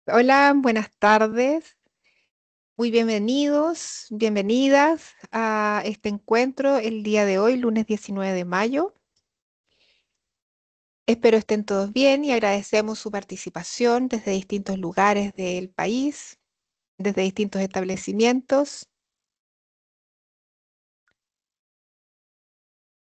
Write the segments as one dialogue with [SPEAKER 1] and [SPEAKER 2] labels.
[SPEAKER 1] Hola, buenas tardes. Muy bienvenidos, bienvenidas a este encuentro el día de hoy, lunes 19 de mayo. Espero estén todos bien y agradecemos su participación desde distintos lugares del país, desde distintos establecimientos.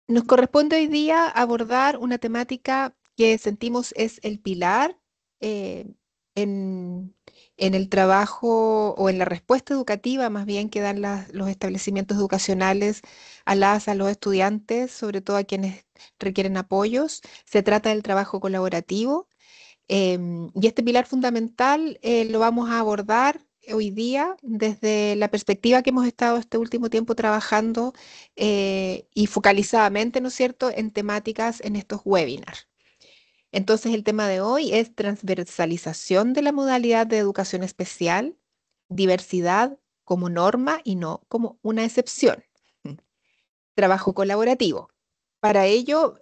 [SPEAKER 1] Nos corresponde hoy día abordar una temática que sentimos es el pilar eh, en, en el trabajo o en la respuesta educativa, más bien que dan los establecimientos educacionales a los estudiantes, sobre todo a quienes requieren apoyos. Se trata del trabajo colaborativo. Y este pilar fundamental lo vamos a abordar hoy día desde la perspectiva que hemos estado este último tiempo trabajando y focalizadamente, ¿no es cierto?, en temáticas en estos webinars. Entonces, el tema de hoy es transversalización de la modalidad de educación especial, diversidad como norma y no como una excepción. Trabajo colaborativo. Para ello,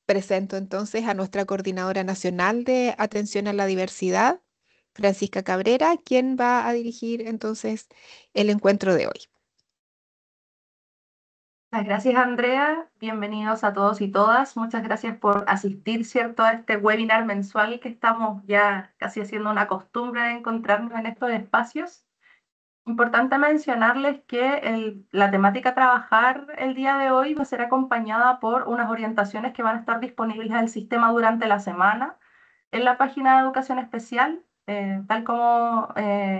[SPEAKER 1] presento entonces a nuestra coordinadora nacional de atención a la diversidad, Francisca Cabrera, quien va a dirigir entonces el encuentro de hoy.
[SPEAKER 2] Muchas gracias, Andrea. Bienvenidos a todos y todas. Muchas gracias por asistir, ¿cierto?, a este webinar mensual que estamos ya casi haciendo una costumbre de encontrarnos en estos espacios. Importante mencionarles que la temática a trabajar el día de hoy va a ser acompañada por unas orientaciones que van a estar disponibles del sistema durante la semana en la página de Educación Especial, tal como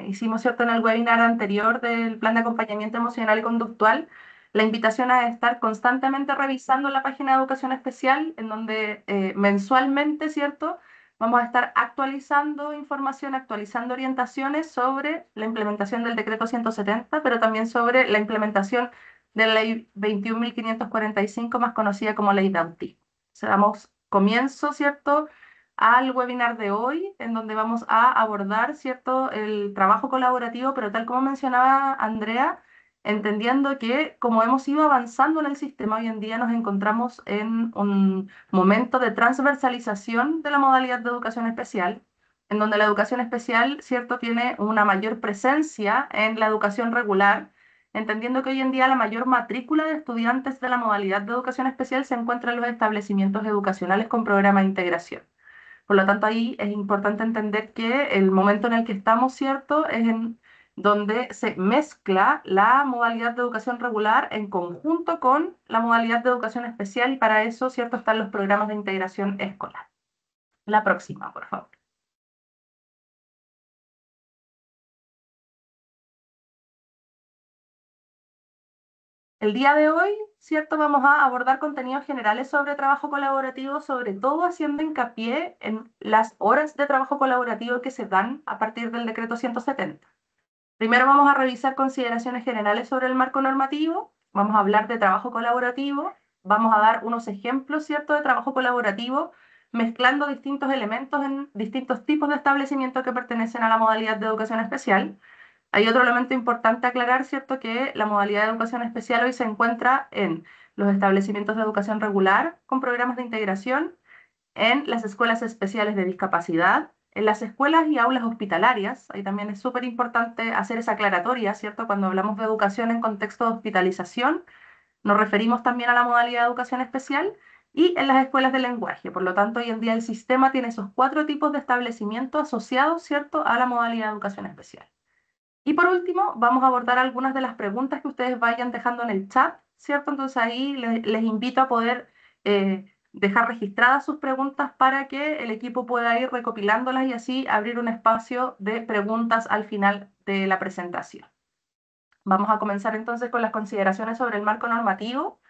[SPEAKER 2] hicimos, ¿cierto?, en el webinar anterior del plan de acompañamiento emocional y conductual. La invitación a estar constantemente revisando la página de Educación Especial, en donde mensualmente, ¿cierto?, vamos a estar actualizando información, actualizando orientaciones sobre la implementación del decreto 170, pero también sobre la implementación de la ley 21.545, más conocida como ley de autismo. O sea, damos comienzo, ¿cierto?, al webinar de hoy, en donde vamos a abordar, ¿cierto?, el trabajo colaborativo, pero tal como mencionaba Andrea, entendiendo que como hemos ido avanzando en el sistema, hoy en día nos encontramos en un momento de transversalización de la modalidad de educación especial, en donde la educación especial, ¿cierto?, tiene una mayor presencia en la educación regular, entendiendo que hoy en día la mayor matrícula de estudiantes de la modalidad de educación especial se encuentra en los establecimientos educacionales con programa de integración. Por lo tanto, ahí es importante entender que el momento en el que estamos, ¿cierto?, es en donde se mezcla la modalidad de educación regular en conjunto con la modalidad de educación especial y para eso, ¿cierto?, están los programas de integración escolar. La próxima, por favor. El día de hoy, ¿cierto?, vamos a abordar contenidos generales sobre trabajo colaborativo, sobre todo haciendo hincapié en las horas de trabajo colaborativo que se dan a partir del decreto 170. Primero vamos a revisar consideraciones generales sobre el marco normativo, vamos a hablar de trabajo colaborativo, vamos a dar unos ejemplos, ¿cierto?, de trabajo colaborativo, mezclando distintos elementos en distintos tipos de establecimientos que pertenecen a la modalidad de educación especial. Hay otro elemento importante a aclarar, ¿cierto?, que la modalidad de educación especial hoy se encuentra en los establecimientos de educación regular con programas de integración, en las escuelas especiales de discapacidad, en las escuelas y aulas hospitalarias. Ahí también es súper importante hacer esa aclaratoria, ¿cierto? Cuando hablamos de educación en contexto de hospitalización, nos referimos también a la modalidad de educación especial y en las escuelas de lenguaje. Por lo tanto, hoy en día el sistema tiene esos cuatro tipos de establecimientos asociados, ¿cierto?, a la modalidad de educación especial. Y por último, vamos a abordar algunas de las preguntas que ustedes vayan dejando en el chat, ¿cierto? Entonces ahí les invito a poder dejar registradas sus preguntas para que el equipo pueda ir recopilándolas y así abrir un espacio de preguntas al final de la presentación. Vamos a comenzar entonces con las consideraciones sobre el marco normativo.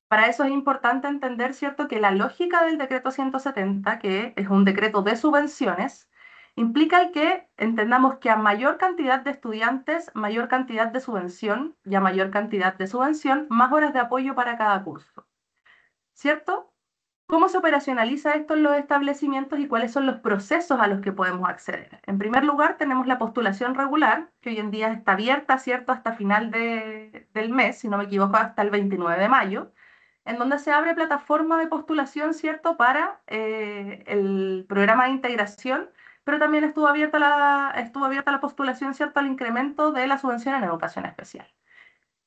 [SPEAKER 2] Para eso es importante entender, ¿cierto?, que la lógica del decreto 170, que es un decreto de subvenciones, implica el que entendamos que a mayor cantidad de estudiantes, mayor cantidad de subvención, y a mayor cantidad de subvención, más horas de apoyo para cada curso, ¿cierto? ¿Cómo se operacionaliza esto en los establecimientos y cuáles son los procesos a los que podemos acceder? En primer lugar, tenemos la postulación regular, que hoy en día está abierta, ¿cierto?, hasta final del mes, si no me equivoco, hasta el 29 de mayo, en donde se abre plataforma de postulación, ¿cierto?, para el programa de integración, pero también estuvo abierta la postulación, ¿cierto?, al incremento de la subvención en educación especial.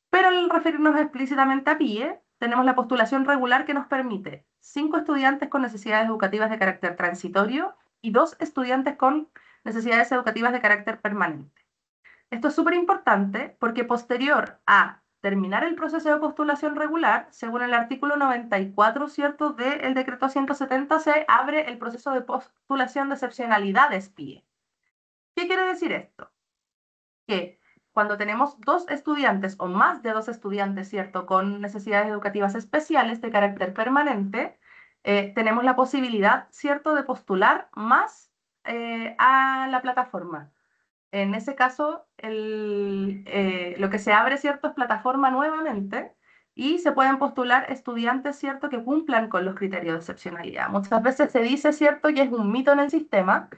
[SPEAKER 2] Pero al referirnos explícitamente a PIE, tenemos la postulación regular que nos permite 5 estudiantes con necesidades educativas de carácter transitorio y 2 estudiantes con necesidades educativas de carácter permanente. Esto es súper importante porque posterior a terminar el proceso de postulación regular, según el artículo 94, ¿cierto?, del decreto 170, se abre el proceso de postulación de excepcionalidades PIE. ¿Qué quiere decir esto? Que cuando tenemos 2 estudiantes o más de 2 estudiantes, ¿cierto?, con necesidades educativas especiales de carácter permanente, tenemos la posibilidad, ¿cierto?, de postular más a la plataforma. En ese caso, lo que se abre, ¿cierto?, es plataforma nuevamente y se pueden postular estudiantes, ¿cierto?, que cumplan con los criterios de excepcionalidad. Muchas veces se dice, ¿cierto?, y es un mito en el sistema,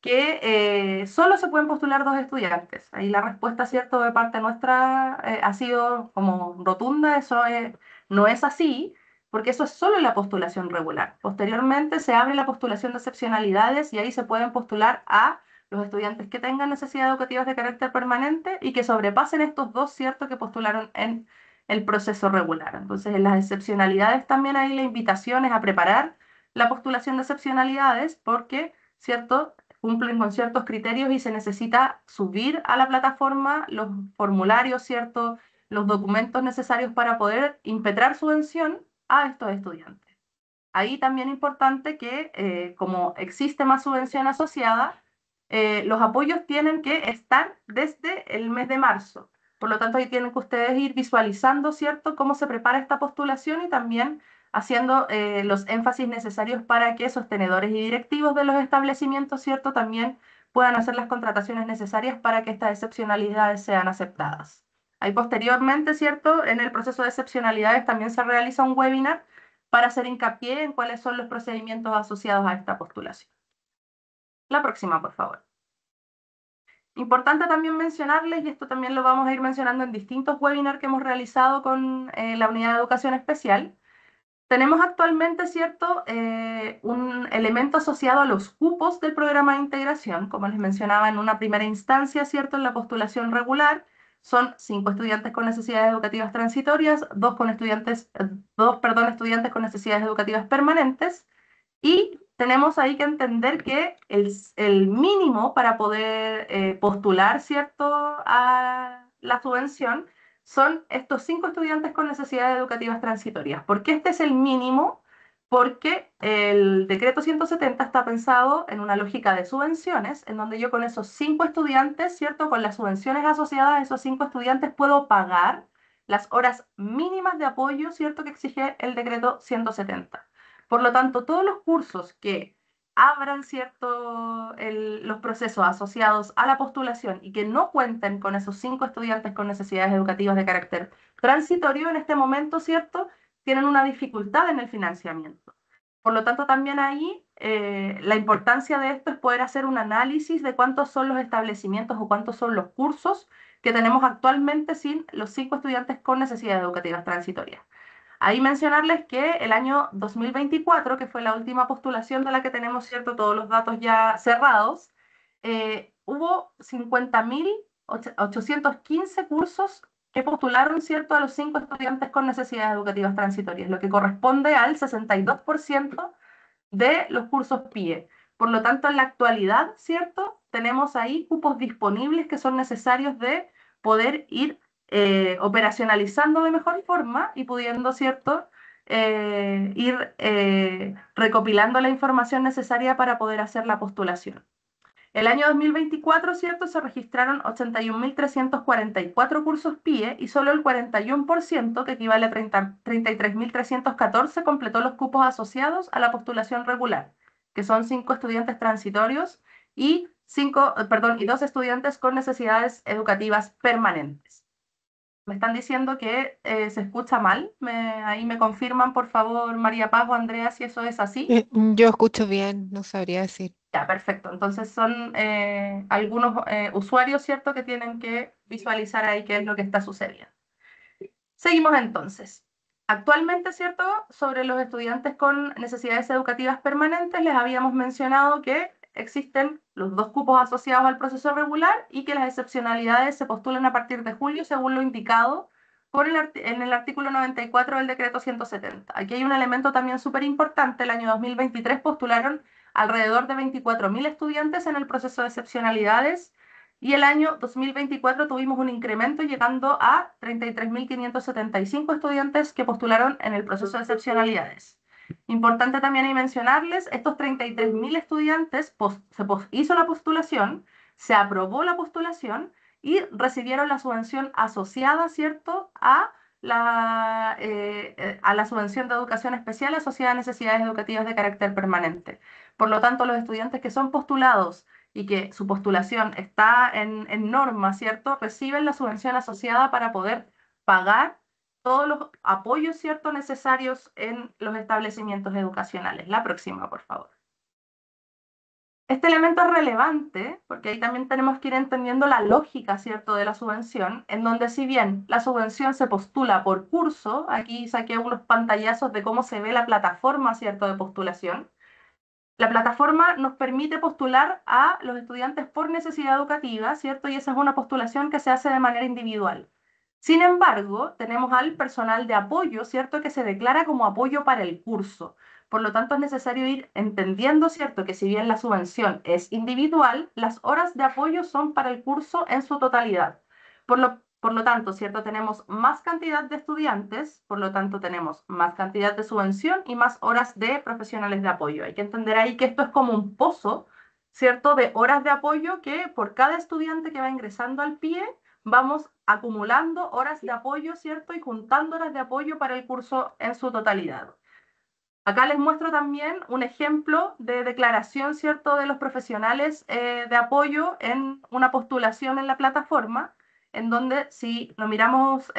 [SPEAKER 2] que solo se pueden postular 2 estudiantes. Ahí la respuesta, ¿cierto?, de parte nuestra ha sido como rotunda, no es así, porque eso es solo la postulación regular. Posteriormente se abre la postulación de excepcionalidades y ahí se pueden postular a los estudiantes que tengan necesidades educativas de carácter permanente y que sobrepasen estos 2, ¿cierto?, que postularon en el proceso regular. Entonces, en las excepcionalidades también hay la invitación es a preparar la postulación de excepcionalidades porque, ¿cierto?, cumplen con ciertos criterios y se necesita subir a la plataforma los formularios, ¿cierto?, los documentos necesarios para poder impetrar subvención a estos estudiantes. Ahí también es importante que, como existe más subvención asociada, los apoyos tienen que estar desde el mes de marzo. Por lo tanto, ahí tienen que ustedes ir visualizando, ¿cierto?, cómo se prepara esta postulación y también haciendo los énfasis necesarios para que sostenedores y directivos de los establecimientos, ¿cierto?, también puedan hacer las contrataciones necesarias para que estas excepcionalidades sean aceptadas. Ahí posteriormente, ¿cierto?, en el proceso de excepcionalidades también se realiza un webinar para hacer hincapié en cuáles son los procedimientos asociados a esta postulación. La próxima, por favor. Importante también mencionarles, y esto también lo vamos a ir mencionando en distintos webinars que hemos realizado con la Unidad de Educación Especial, tenemos actualmente, ¿cierto?, un elemento asociado a los cupos del programa de integración, como les mencionaba en una primera instancia, ¿cierto?, en la postulación regular, son 5 estudiantes con necesidades educativas transitorias, 2 estudiantes con necesidades educativas permanentes, y tenemos ahí que entender que el mínimo para poder postular, ¿cierto?, a la subvención son estos 5 estudiantes con necesidades educativas transitorias. ¿Por qué este es el mínimo? Porque el decreto 170 está pensado en una lógica de subvenciones, en donde yo con esos 5 estudiantes, ¿cierto?, con las subvenciones asociadas a esos 5 estudiantes puedo pagar las horas mínimas de apoyo, ¿cierto?, que exige el decreto 170. Por lo tanto, todos los cursos que abran, ¿cierto?, los procesos asociados a la postulación y que no cuenten con esos 5 estudiantes con necesidades educativas de carácter transitorio, en este momento, ¿cierto?, tienen una dificultad en el financiamiento. Por lo tanto, también ahí la importancia de esto es poder hacer un análisis de cuántos son los establecimientos o cuántos son los cursos que tenemos actualmente sin los 5 estudiantes con necesidades educativas transitorias. Ahí mencionarles que el año 2024, que fue la última postulación de la que tenemos, ¿cierto?, todos los datos ya cerrados, hubo 50.815 cursos que postularon, ¿cierto?, a los 5 estudiantes con necesidades educativas transitorias, lo que corresponde al 62% de los cursos PIE. Por lo tanto, en la actualidad, ¿cierto?, tenemos ahí cupos disponibles que son necesarios de poder ir operacionalizando de mejor forma y pudiendo, ¿cierto?, ir recopilando la información necesaria para poder hacer la postulación. El año 2024, ¿cierto?, se registraron 81.344 cursos PIE y solo el 41%, que equivale a 33.314, completó los cupos asociados a la postulación regular, que son 5 estudiantes transitorios y 2 estudiantes con necesidades educativas permanentes. Me están diciendo que se escucha mal. Ahí me confirman, por favor, María Paz o Andrea, si eso es así.
[SPEAKER 1] Yo escucho bien, no sabría decir.
[SPEAKER 2] Ya, perfecto. Entonces son algunos usuarios, ¿cierto?, que tienen que visualizar ahí qué es lo que está sucediendo. Seguimos entonces. Actualmente, ¿cierto?, sobre los estudiantes con necesidades educativas permanentes, les habíamos mencionado que existen los 2 cupos asociados al proceso regular y que las excepcionalidades se postulan a partir de julio según lo indicado en el artículo 94 del decreto 170. Aquí hay un elemento también súper importante. El año 2023 postularon alrededor de 24.000 estudiantes en el proceso de excepcionalidades y el año 2024 tuvimos un incremento llegando a 33.575 estudiantes que postularon en el proceso de excepcionalidades. Importante también mencionarles, estos 33.000 estudiantes hizo la postulación, se aprobó la postulación y recibieron la subvención asociada, ¿cierto?, a la subvención de educación especial asociada a necesidades educativas de carácter permanente. Por lo tanto, los estudiantes que son postulados y que su postulación está en norma, ¿cierto?, reciben la subvención asociada para poder pagar todos los apoyos, ¿cierto?, necesarios en los establecimientos educacionales. La próxima, por favor. Este elemento es relevante porque ahí también tenemos que ir entendiendo la lógica, ¿cierto?, de la subvención, en donde si bien la subvención se postula por curso, aquí saqué unos pantallazos de cómo se ve la plataforma, ¿cierto?, de postulación. La plataforma nos permite postular a los estudiantes por necesidad educativa, ¿cierto? Y esa es una postulación que se hace de manera individual. Sin embargo, tenemos al personal de apoyo, ¿cierto?, que se declara como apoyo para el curso. Por lo tanto, es necesario ir entendiendo, ¿cierto?, que si bien la subvención es individual, las horas de apoyo son para el curso en su totalidad. Por lo tanto, ¿cierto?, tenemos más cantidad de estudiantes, por lo tanto tenemos más cantidad de subvención y más horas de profesionales de apoyo. Hay que entender ahí que esto es como un pozo, ¿cierto?, de horas de apoyo que por cada estudiante que va ingresando al PIE vamos acumulando horas de apoyo, ¿cierto?, y juntando horas de apoyo para el curso en su totalidad. Acá les muestro también un ejemplo de declaración, ¿cierto?, de los profesionales de apoyo en una postulación en la plataforma, en donde si lo miramos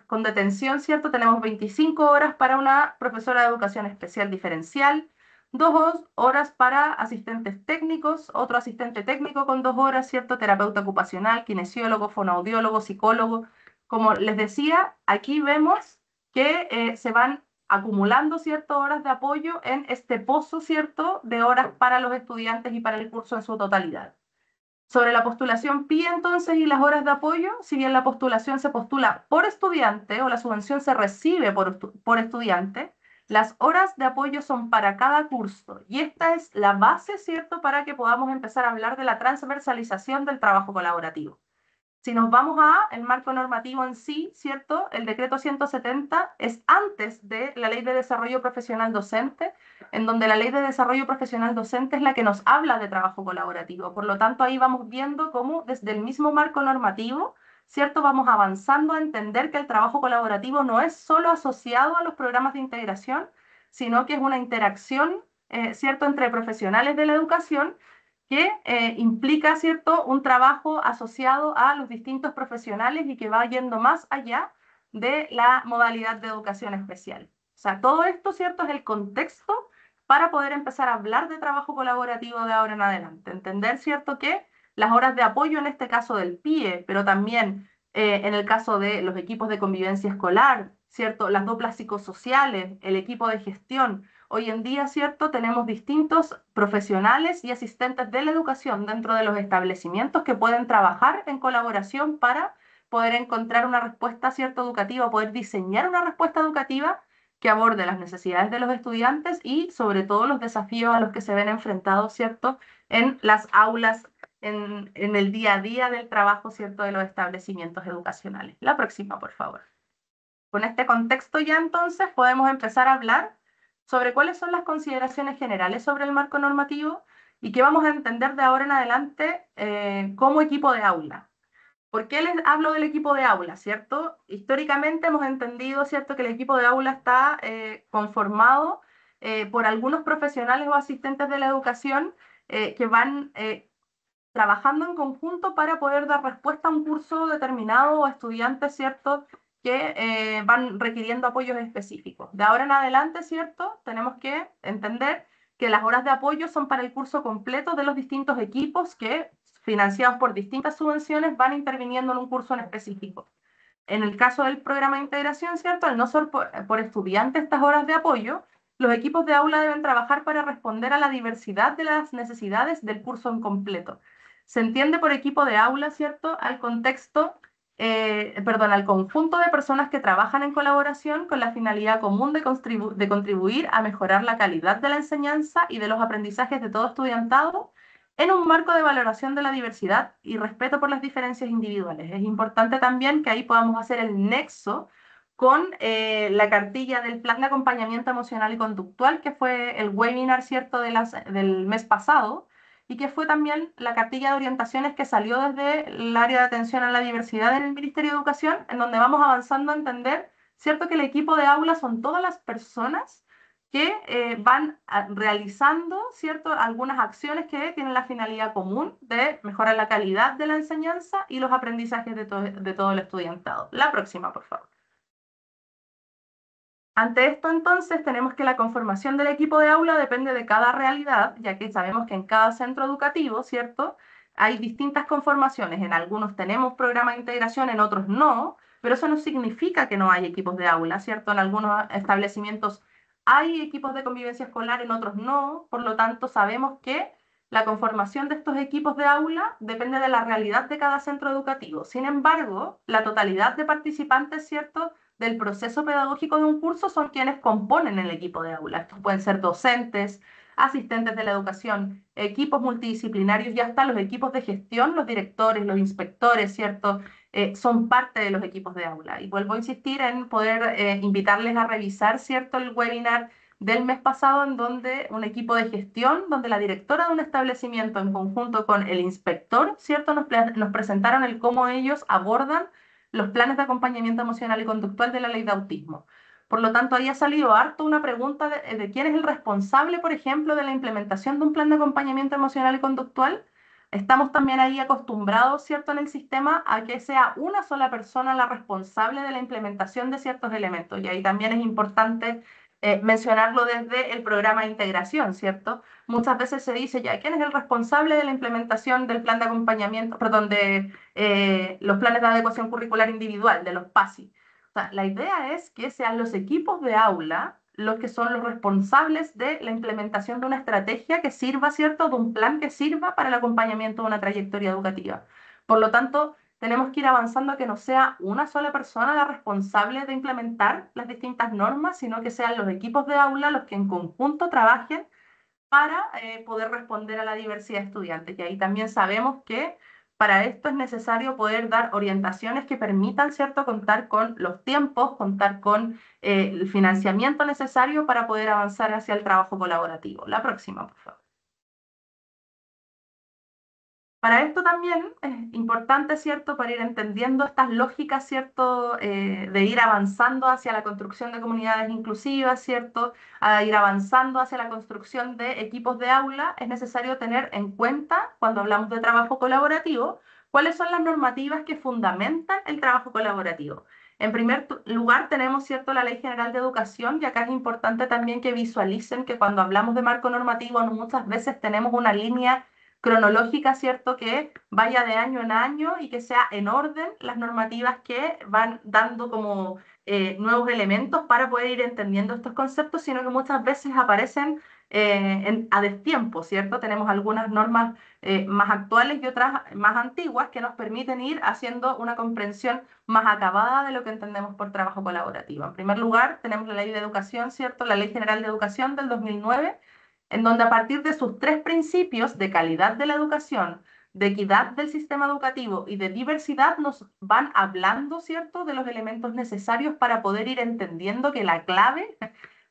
[SPEAKER 2] con detención, ¿cierto?, tenemos 25 horas para una profesora de educación especial diferencial, 2 horas para asistentes técnicos, otro asistente técnico con 2 horas, ¿cierto?, terapeuta ocupacional, kinesiólogo, fonoaudiólogo, psicólogo. Como les decía, aquí vemos que se van acumulando, ¿cierto?, horas de apoyo en este pozo, ¿cierto?, de horas para los estudiantes y para el curso en su totalidad. Sobre la postulación PIE, entonces, y las horas de apoyo, si bien la postulación se postula por estudiante o la subvención se recibe por estudiante, las horas de apoyo son para cada curso. Y esta es la base, ¿cierto?, para que podamos empezar a hablar de la transversalización del trabajo colaborativo. Si nos vamos al marco normativo en sí, ¿cierto? El decreto 170 es antes de la Ley de Desarrollo Profesional Docente, en donde la Ley de Desarrollo Profesional Docente es la que nos habla de trabajo colaborativo. Por lo tanto, ahí vamos viendo cómo desde el mismo marco normativo, ¿cierto?, vamos avanzando a entender que el trabajo colaborativo no es solo asociado a los programas de integración, sino que es una interacción, ¿cierto?, entre profesionales de la educación que implica, ¿cierto?, un trabajo asociado a los distintos profesionales y que va yendo más allá de la modalidad de educación especial. O sea, todo esto, ¿cierto?, es el contexto para poder empezar a hablar de trabajo colaborativo de ahora en adelante. Entender, ¿cierto?, que las horas de apoyo, en este caso del PIE, pero también en el caso de los equipos de convivencia escolar, ¿cierto?, las duplas psicosociales, el equipo de gestión. Hoy en día, ¿cierto?, tenemos distintos profesionales y asistentes de la educación dentro de los establecimientos que pueden trabajar en colaboración para poder encontrar una respuesta, ¿cierto?, educativa, poder diseñar una respuesta educativa que aborde las necesidades de los estudiantes y sobre todo los desafíos a los que se ven enfrentados, ¿cierto?, en las aulas, en el día a día del trabajo, ¿cierto?, de los establecimientos educacionales. La próxima, por favor. Con este contexto ya entonces podemos empezar a hablar sobre cuáles son las consideraciones generales sobre el marco normativo y qué vamos a entender de ahora en adelante como equipo de aula. ¿Por qué les hablo del equipo de aula, cierto? Históricamente hemos entendido, ¿cierto?, que el equipo de aula está conformado por algunos profesionales o asistentes de la educación que van trabajando en conjunto para poder dar respuesta a un curso determinado o a estudiantes, ¿cierto?, que van requiriendo apoyos específicos. De ahora en adelante, ¿cierto?, tenemos que entender que las horas de apoyo son para el curso completo de los distintos equipos que, financiados por distintas subvenciones, van interviniendo en un curso en específico. En el caso del programa de integración, ¿cierto?, al no ser por estudiante estas horas de apoyo, Los equipos de aula deben trabajar para responder a la diversidad de las necesidades del curso en completo. Se entiende por equipo de aula, ¿cierto?, al contexto, perdón, al conjunto de personas que trabajan en colaboración con la finalidad común de contribuir a mejorar la calidad de la enseñanza y de los aprendizajes de todo estudiantado en un marco de valoración de la diversidad y respeto por las diferencias individuales. Es importante también que ahí podamos hacer el nexo con la cartilla del plan de acompañamiento emocional y conductual, que fue el webinar, ¿cierto?, del mes pasado, y que fue también la cartilla de orientaciones que salió desde el área de atención a la diversidad en el Ministerio de Educación, en donde vamos avanzando a entender, ¿cierto?, que el equipo de aula son todas las personas que van realizando, ¿cierto?, algunas acciones que tienen la finalidad común de mejorar la calidad de la enseñanza y los aprendizajes de todo el estudiantado. La próxima, por favor. Ante esto, entonces, tenemos que la conformación del equipo de aula depende de cada realidad, ya que sabemos que en cada centro educativo, ¿cierto?, hay distintas conformaciones. En algunos tenemos programa de integración, en otros no, pero eso no significa que no hay equipos de aula, ¿cierto? En algunos establecimientos hay equipos de convivencia escolar, en otros no. Por lo tanto, sabemos que la conformación de estos equipos de aula depende de la realidad de cada centro educativo. Sin embargo, la totalidad de participantes, ¿cierto?, del proceso pedagógico de un curso son quienes componen el equipo de aula. Estos pueden ser docentes, asistentes de la educación, equipos multidisciplinarios y hasta los equipos de gestión, los directores, los inspectores, ¿cierto? Son parte de los equipos de aula. Y vuelvo a insistir en poder invitarles a revisar, ¿cierto?, el webinar del mes pasado, en donde un equipo de gestión, donde la directora de un establecimiento en conjunto con el inspector, ¿cierto?, nos presentaron el cómo ellos abordan los planes de acompañamiento emocional y conductual de la ley de autismo. Por lo tanto, ahí ha salido harto una pregunta de quién es el responsable, por ejemplo, de la implementación de un plan de acompañamiento emocional y conductual. Estamos también ahí acostumbrados, ¿cierto?, en el sistema a que sea una sola persona la responsable de la implementación de ciertos elementos. Y ahí también es importante mencionarlo desde el programa de integración, ¿cierto? Muchas veces se dice ya, ¿quién es el responsable de la implementación del plan de acompañamiento, perdón, de los planes de adecuación curricular individual, de los PASI? O sea, la idea es que sean los equipos de aula los que son los responsables de la implementación de una estrategia que sirva, ¿cierto?, de un plan que sirva para el acompañamiento de una trayectoria educativa. Por lo tanto, tenemos que ir avanzando a que no sea una sola persona la responsable de implementar las distintas normas, sino que sean los equipos de aula los que en conjunto trabajen para poder responder a la diversidad de estudiantes. Y ahí también sabemos que para esto es necesario poder dar orientaciones que permitan, ¿cierto?, contar con los tiempos, contar con el financiamiento necesario para poder avanzar hacia el trabajo colaborativo. La próxima, por favor. Para esto también es importante, ¿cierto?, para ir entendiendo estas lógicas, ¿cierto?, de ir avanzando hacia la construcción de comunidades inclusivas, ¿cierto?, a ir avanzando hacia la construcción de equipos de aula, es necesario tener en cuenta, cuando hablamos de trabajo colaborativo, cuáles son las normativas que fundamentan el trabajo colaborativo. En primer lugar, tenemos, ¿cierto?, la Ley General de Educación, y acá es importante también que visualicen que cuando hablamos de marco normativo, muchas veces tenemos una línea cronológica, ¿cierto?, que vaya de año en año y que sea en orden las normativas que van dando como nuevos elementos para poder ir entendiendo estos conceptos, sino que muchas veces aparecen a destiempo, ¿cierto? Tenemos algunas normas más actuales y otras más antiguas que nos permiten ir haciendo una comprensión más acabada de lo que entendemos por trabajo colaborativo. En primer lugar, tenemos la Ley de Educación, ¿cierto? La Ley General de Educación del 2009, en donde a partir de sus tres principios de calidad de la educación, de equidad del sistema educativo y de diversidad nos van hablando, ¿cierto?, de los elementos necesarios para poder ir entendiendo que la clave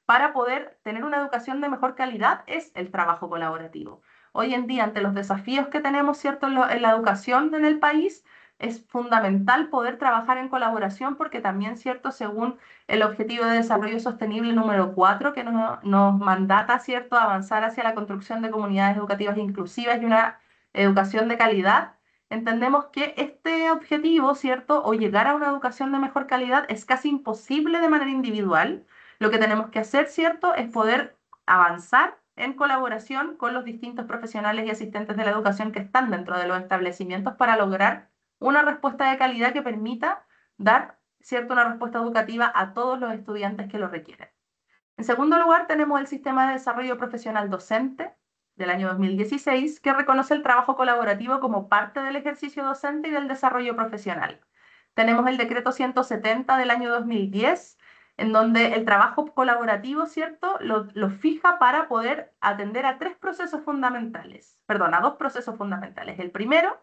[SPEAKER 2] para poder tener una educación de mejor calidad es el trabajo colaborativo. Hoy en día, ante los desafíos que tenemos, ¿cierto?, en la educación en el país, es fundamental poder trabajar en colaboración porque también, ¿cierto?, según el Objetivo de Desarrollo Sostenible número 4, que nos mandata, ¿cierto?, avanzar hacia la construcción de comunidades educativas inclusivas y una educación de calidad, entendemos que este objetivo, ¿cierto?, o llegar a una educación de mejor calidad es casi imposible de manera individual. Lo que tenemos que hacer, ¿cierto?, es poder avanzar en colaboración con los distintos profesionales y asistentes de la educación que están dentro de los establecimientos para lograr una respuesta de calidad que permita dar, ¿cierto?, una respuesta educativa a todos los estudiantes que lo requieren. En segundo lugar, tenemos el Sistema de Desarrollo Profesional Docente del año 2016, que reconoce el trabajo colaborativo como parte del ejercicio docente y del desarrollo profesional. Tenemos el Decreto 170 del año 2010, en donde el trabajo colaborativo, ¿cierto?, lo fija para poder atender a tres procesos fundamentales, perdón, a dos procesos fundamentales. El primero,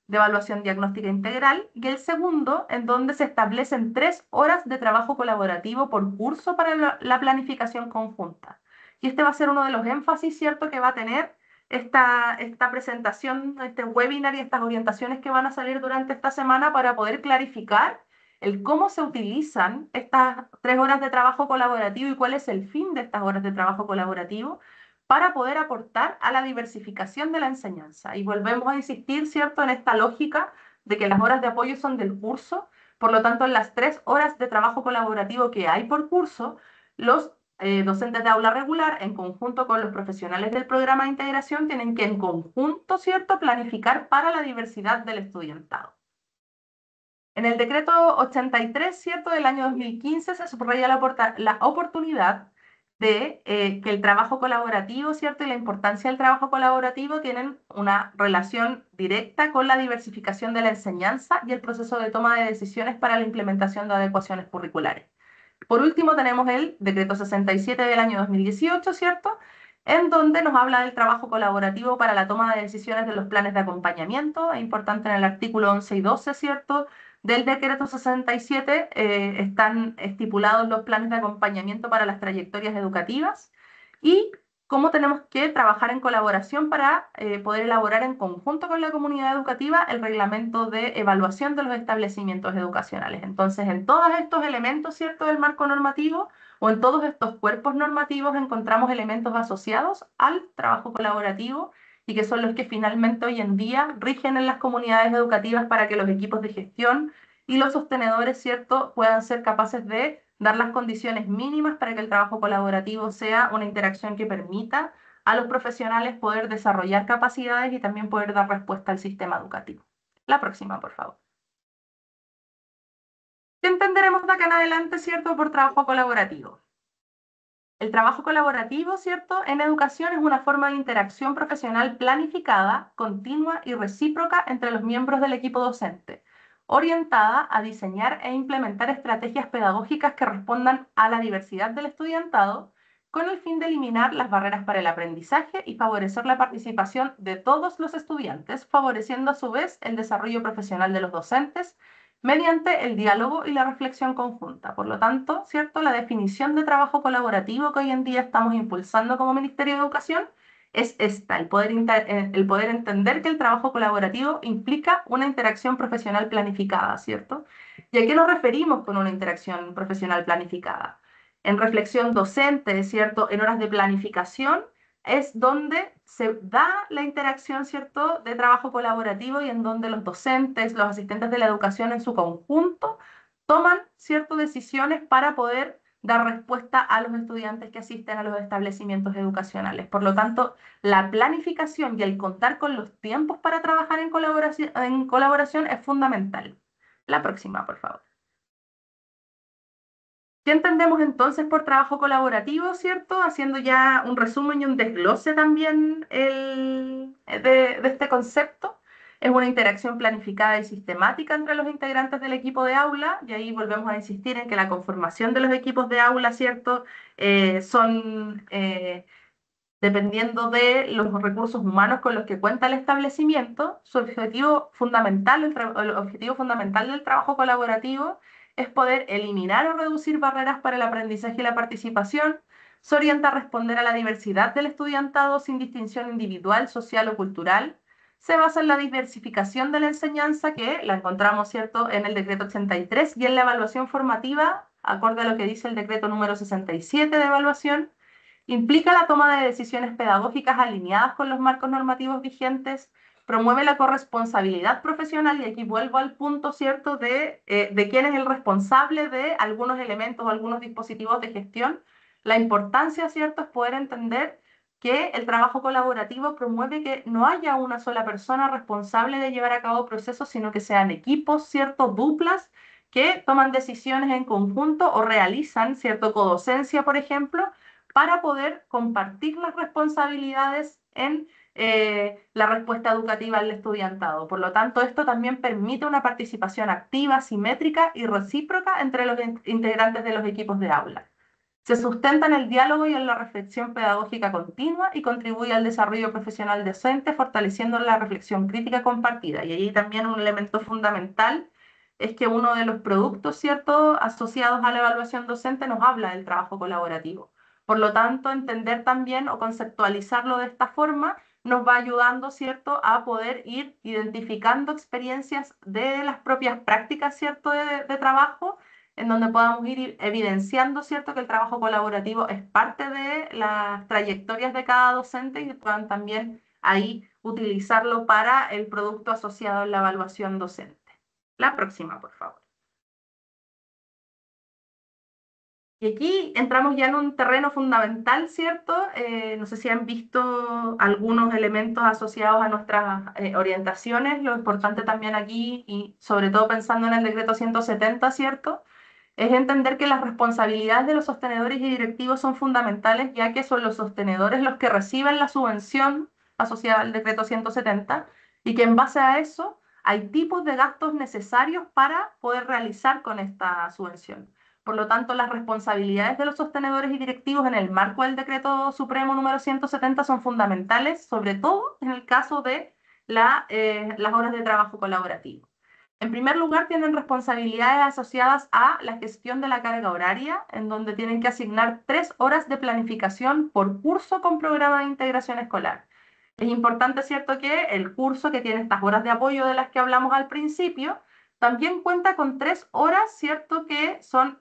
[SPEAKER 2] de evaluación diagnóstica integral, y el segundo, en donde se establecen 3 horas de trabajo colaborativo por curso para la planificación conjunta. Y este va a ser uno de los énfasis, ¿cierto?, que va a tener esta presentación, este webinar y estas orientaciones que van a salir durante esta semana para poder clarificar el cómo se utilizan estas 3 horas de trabajo colaborativo y cuál es el fin de estas horas de trabajo colaborativo para poder aportar a la diversificación de la enseñanza. Y volvemos a insistir, ¿cierto?, en esta lógica de que las horas de apoyo son del curso, por lo tanto, en las 3 horas de trabajo colaborativo que hay por curso, los docentes de aula regular, en conjunto con los profesionales del programa de integración, tienen que en conjunto, ¿cierto?, planificar para la diversidad del estudiantado. En el decreto 83, ¿cierto?, del año 2015 se subraya la oportunidad de que el trabajo colaborativo, ¿cierto?, y la importancia del trabajo colaborativo tienen una relación directa con la diversificación de la enseñanza y el proceso de toma de decisiones para la implementación de adecuaciones curriculares. Por último, tenemos el decreto 67 del año 2018, ¿cierto?, en donde nos habla del trabajo colaborativo para la toma de decisiones de los planes de acompañamiento. Es importante en el artículo 11 y 12, ¿cierto?, del decreto 67 están estipulados los planes de acompañamiento para las trayectorias educativas y cómo tenemos que trabajar en colaboración para poder elaborar en conjunto con la comunidad educativa el reglamento de evaluación de los establecimientos educacionales. Entonces, en todos estos elementos, ¿cierto?, del marco normativo o en todos estos cuerpos normativos encontramos elementos asociados al trabajo colaborativo y que son los que finalmente hoy en día rigen en las comunidades educativas para que los equipos de gestión y los sostenedores, ¿cierto?, puedan ser capaces de dar las condiciones mínimas para que el trabajo colaborativo sea una interacción que permita a los profesionales poder desarrollar capacidades y también poder dar respuesta al sistema educativo. La próxima, por favor. ¿Qué entenderemos de acá en adelante, ¿cierto?, por trabajo colaborativo? El trabajo colaborativo, ¿cierto?, en educación es una forma de interacción profesional planificada, continua y recíproca entre los miembros del equipo docente, orientada a diseñar e implementar estrategias pedagógicas que respondan a la diversidad del estudiantado, con el fin de eliminar las barreras para el aprendizaje y favorecer la participación de todos los estudiantes, favoreciendo a su vez el desarrollo profesional de los docentes mediante el diálogo y la reflexión conjunta. Por lo tanto, ¿cierto?, la definición de trabajo colaborativo que hoy en día estamos impulsando como Ministerio de Educación es esta, el poder entender que el trabajo colaborativo implica una interacción profesional planificada, ¿cierto? ¿Y a qué nos referimos con una interacción profesional planificada? En reflexión docente, ¿cierto?, en horas de planificación, es donde se da la interacción, ¿cierto?, de trabajo colaborativo y en donde los docentes, los asistentes de la educación en su conjunto toman, ¿cierto?, decisiones para poder dar respuesta a los estudiantes que asisten a los establecimientos educacionales. Por lo tanto, la planificación y el contar con los tiempos para trabajar en colaboración es fundamental. La próxima, por favor. ¿Qué entendemos entonces por trabajo colaborativo, cierto? Haciendo ya un resumen y un desglose también de este concepto. Es una interacción planificada y sistemática entre los integrantes del equipo de aula, y ahí volvemos a insistir en que la conformación de los equipos de aula, ¿cierto? Son dependiendo de los recursos humanos con los que cuenta el establecimiento. Su objetivo fundamental, el objetivo fundamental del trabajo colaborativo es poder eliminar o reducir barreras para el aprendizaje y la participación. Se orienta a responder a la diversidad del estudiantado sin distinción individual, social o cultural. Se basa en la diversificación de la enseñanza, que la encontramos, ¿cierto?, en el decreto 83 y en la evaluación formativa, acorde a lo que dice el decreto número 67 de evaluación. Implica la toma de decisiones pedagógicas alineadas con los marcos normativos vigentes, promueve la corresponsabilidad profesional, y aquí vuelvo al punto, ¿cierto?, de quién es el responsable de algunos elementos o algunos dispositivos de gestión. La importancia, ¿cierto?, es poder entender que el trabajo colaborativo promueve que no haya una sola persona responsable de llevar a cabo procesos, sino que sean equipos, ¿cierto?, duplas, que toman decisiones en conjunto o realizan, ¿cierto?, codocencia, por ejemplo, para poder compartir las responsabilidades en la respuesta educativa al estudiantado. Por lo tanto, esto también permite una participación activa, simétrica y recíproca entre los integrantes de los equipos de aula. Se sustenta en el diálogo y en la reflexión pedagógica continua y contribuye al desarrollo profesional docente, fortaleciendo la reflexión crítica compartida. Y allí también un elemento fundamental es que uno de los productos, ¿cierto?, asociados a la evaluación docente nos habla del trabajo colaborativo. Por lo tanto, entender también o conceptualizarlo de esta forma nos va ayudando, ¿cierto?, a poder ir identificando experiencias de las propias prácticas, ¿cierto?, de trabajo, en donde podamos ir evidenciando, ¿cierto?, que el trabajo colaborativo es parte de las trayectorias de cada docente y puedan también ahí utilizarlo para el producto asociado en la evaluación docente. La próxima, por favor. Y aquí entramos ya en un terreno fundamental, ¿cierto? No sé si han visto algunos elementos asociados a nuestras orientaciones. Lo importante también aquí, y sobre todo pensando en el decreto 170, ¿cierto?, es entender que las responsabilidades de los sostenedores y directivos son fundamentales, ya que son los sostenedores los que reciben la subvención asociada al decreto 170 y que en base a eso hay tipos de gastos necesarios para poder realizar con esta subvención. Por lo tanto, las responsabilidades de los sostenedores y directivos en el marco del decreto supremo número 170 son fundamentales, sobre todo en el caso de las horas de trabajo colaborativo. En primer lugar, tienen responsabilidades asociadas a la gestión de la carga horaria, en donde tienen que asignar 3 horas de planificación por curso con programa de integración escolar. Es importante, ¿cierto?, que el curso que tiene estas horas de apoyo de las que hablamos al principio, también cuenta con 3 horas, ¿cierto?, que son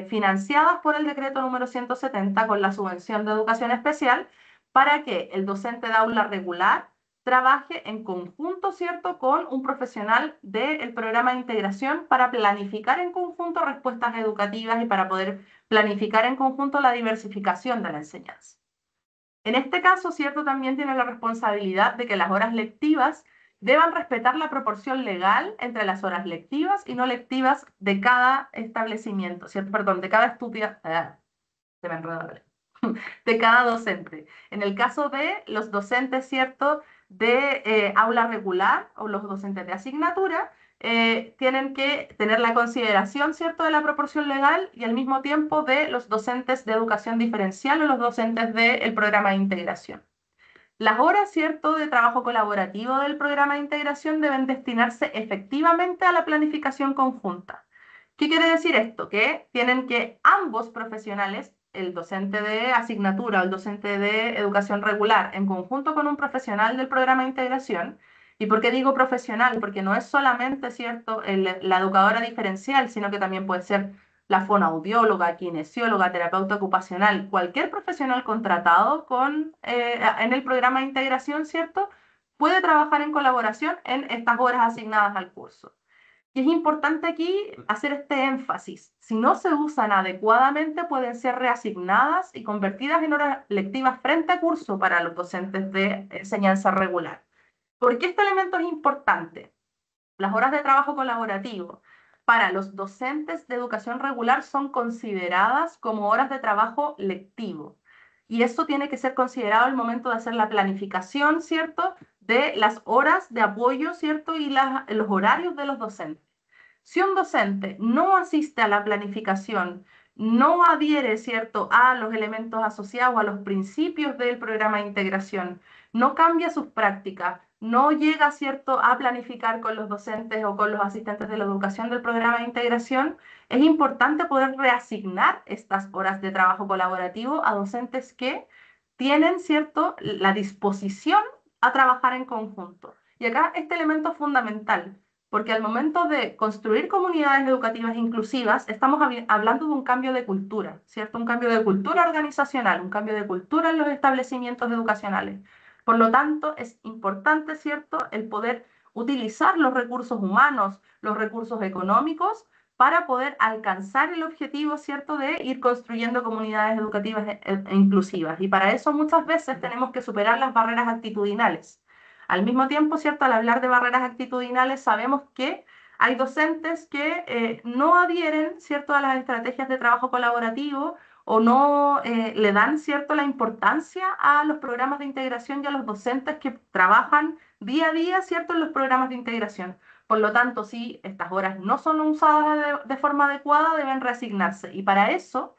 [SPEAKER 2] financiadas por el decreto número 170 con la subvención de educación especial, para que el docente de aula regular trabaje en conjunto, ¿cierto?, con un profesional del programa de integración para planificar en conjunto respuestas educativas y para poder planificar en conjunto la diversificación de la enseñanza. En este caso, ¿cierto?, también tiene la responsabilidad de que las horas lectivas deban respetar la proporción legal entre las horas lectivas y no lectivas de cada establecimiento, ¿cierto? Perdón, de cada estudiante. Se me enredó de cada docente. En el caso de los docentes, ¿cierto?, de aula regular o los docentes de asignatura, tienen que tener la consideración, ¿cierto?, de la proporción legal y al mismo tiempo de los docentes de educación diferencial o los docentes del programa de integración. Las horas, ¿cierto?, de trabajo colaborativo del programa de integración deben destinarse efectivamente a la planificación conjunta. ¿Qué quiere decir esto? Que tienen que ambos profesionales, el docente de asignatura o el docente de educación regular, en conjunto con un profesional del programa de integración. ¿Y por qué digo profesional? Porque no es solamente, ¿cierto?, la educadora diferencial, sino que también puede ser la fonoaudióloga, kinesióloga, terapeuta ocupacional, cualquier profesional contratado en el programa de integración, ¿cierto?, puede trabajar en colaboración en estas horas asignadas al curso. Y es importante aquí hacer este énfasis. Si no se usan adecuadamente, pueden ser reasignadas y convertidas en horas lectivas frente a curso para los docentes de enseñanza regular. ¿Por qué este elemento es importante? Las horas de trabajo colaborativo para los docentes de educación regular son consideradas como horas de trabajo lectivo. Y eso tiene que ser considerado al momento de hacer la planificación, ¿cierto?, de las horas de apoyo, ¿cierto?, y los horarios de los docentes. Si un docente no asiste a la planificación, no adhiere, ¿cierto?, a los elementos asociados a los principios del programa de integración, no cambia sus prácticas, no llega, ¿cierto?, a planificar con los docentes o con los asistentes de la educación del programa de integración, es importante poder reasignar estas horas de trabajo colaborativo a docentes que tienen, ¿cierto?, la disposición a trabajar en conjunto. Y acá este elemento es fundamental, porque al momento de construir comunidades educativas inclusivas, estamos hablando de un cambio de cultura, ¿cierto? Un cambio de cultura organizacional, un cambio de cultura en los establecimientos educacionales. Por lo tanto, es importante, ¿cierto?, el poder utilizar los recursos humanos, los recursos económicos, para poder alcanzar el objetivo, ¿cierto?, de ir construyendo comunidades educativas inclusivas. Y para eso muchas veces tenemos que superar las barreras actitudinales. Al mismo tiempo, ¿cierto?, al hablar de barreras actitudinales, sabemos que Hay docentes que no adhieren, ¿cierto?, a las estrategias de trabajo colaborativo o no le dan, ¿cierto?, la importancia a los programas de integración y a los docentes que trabajan día a día, ¿cierto?, en los programas de integración. Por lo tanto, si estas horas no son usadas de forma adecuada, deben reasignarse. Y para eso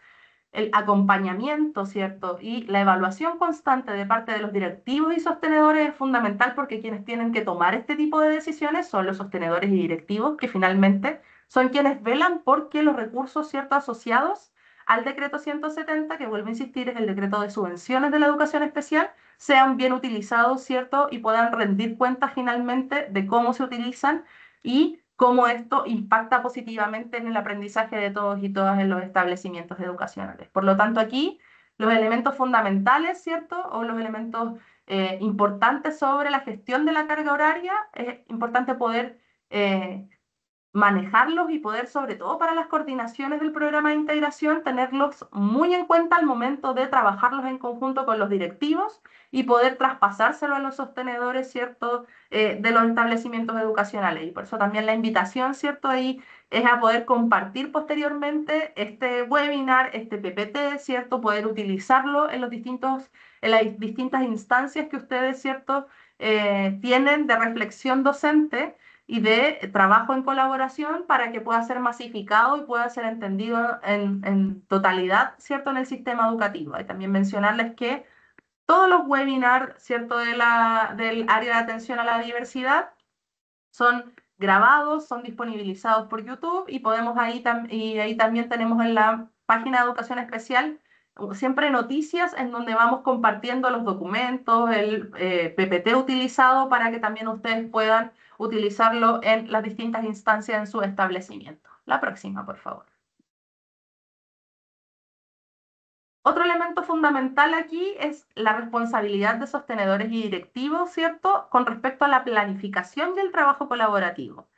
[SPEAKER 2] el acompañamiento, ¿cierto? Y la evaluación constante de parte de los directivos y sostenedores es fundamental porque quienes tienen que tomar este tipo de decisiones son los sostenedores y directivos, que finalmente son quienes velan por que los recursos, ¿cierto?, asociados al decreto 170, que vuelvo a insistir, es el decreto de subvenciones de la educación especial, sean bien utilizados, ¿cierto? Y puedan rendir cuentas finalmente de cómo se utilizan y cómo esto impacta positivamente en el aprendizaje de todos y todas en los establecimientos educacionales. Por lo tanto, aquí los elementos fundamentales, ¿cierto? O los elementos importantes sobre la gestión de la carga horaria, es importante poder manejarlos y poder, sobre todo para las coordinaciones del programa de integración, tenerlos muy en cuenta al momento de trabajarlos en conjunto con los directivos y poder traspasárselo a los sostenedores, ¿cierto?, de los establecimientos educacionales. Y por eso también la invitación, ¿cierto?, ahí es a poder compartir posteriormente este webinar, este PPT, ¿cierto?, poder utilizarlo en en las distintas instancias que ustedes, ¿cierto?, tienen de reflexión docente y de trabajo en colaboración para que pueda ser masificado y pueda ser entendido en totalidad, ¿cierto?, en el sistema educativo. Y también mencionarles que todos los webinars, ¿cierto?, del área de atención a la diversidad son grabados, son disponibilizados por YouTube y y ahí también tenemos en la página de Educación Especial siempre noticias en donde vamos compartiendo los documentos, el PPT utilizado para que también ustedes puedan utilizarlo en las distintas instancias en su establecimiento. La próxima, por favor. Otro elemento fundamental aquí es la responsabilidad de sostenedores y directivos, ¿cierto?, con respecto a la planificación del trabajo colaborativo.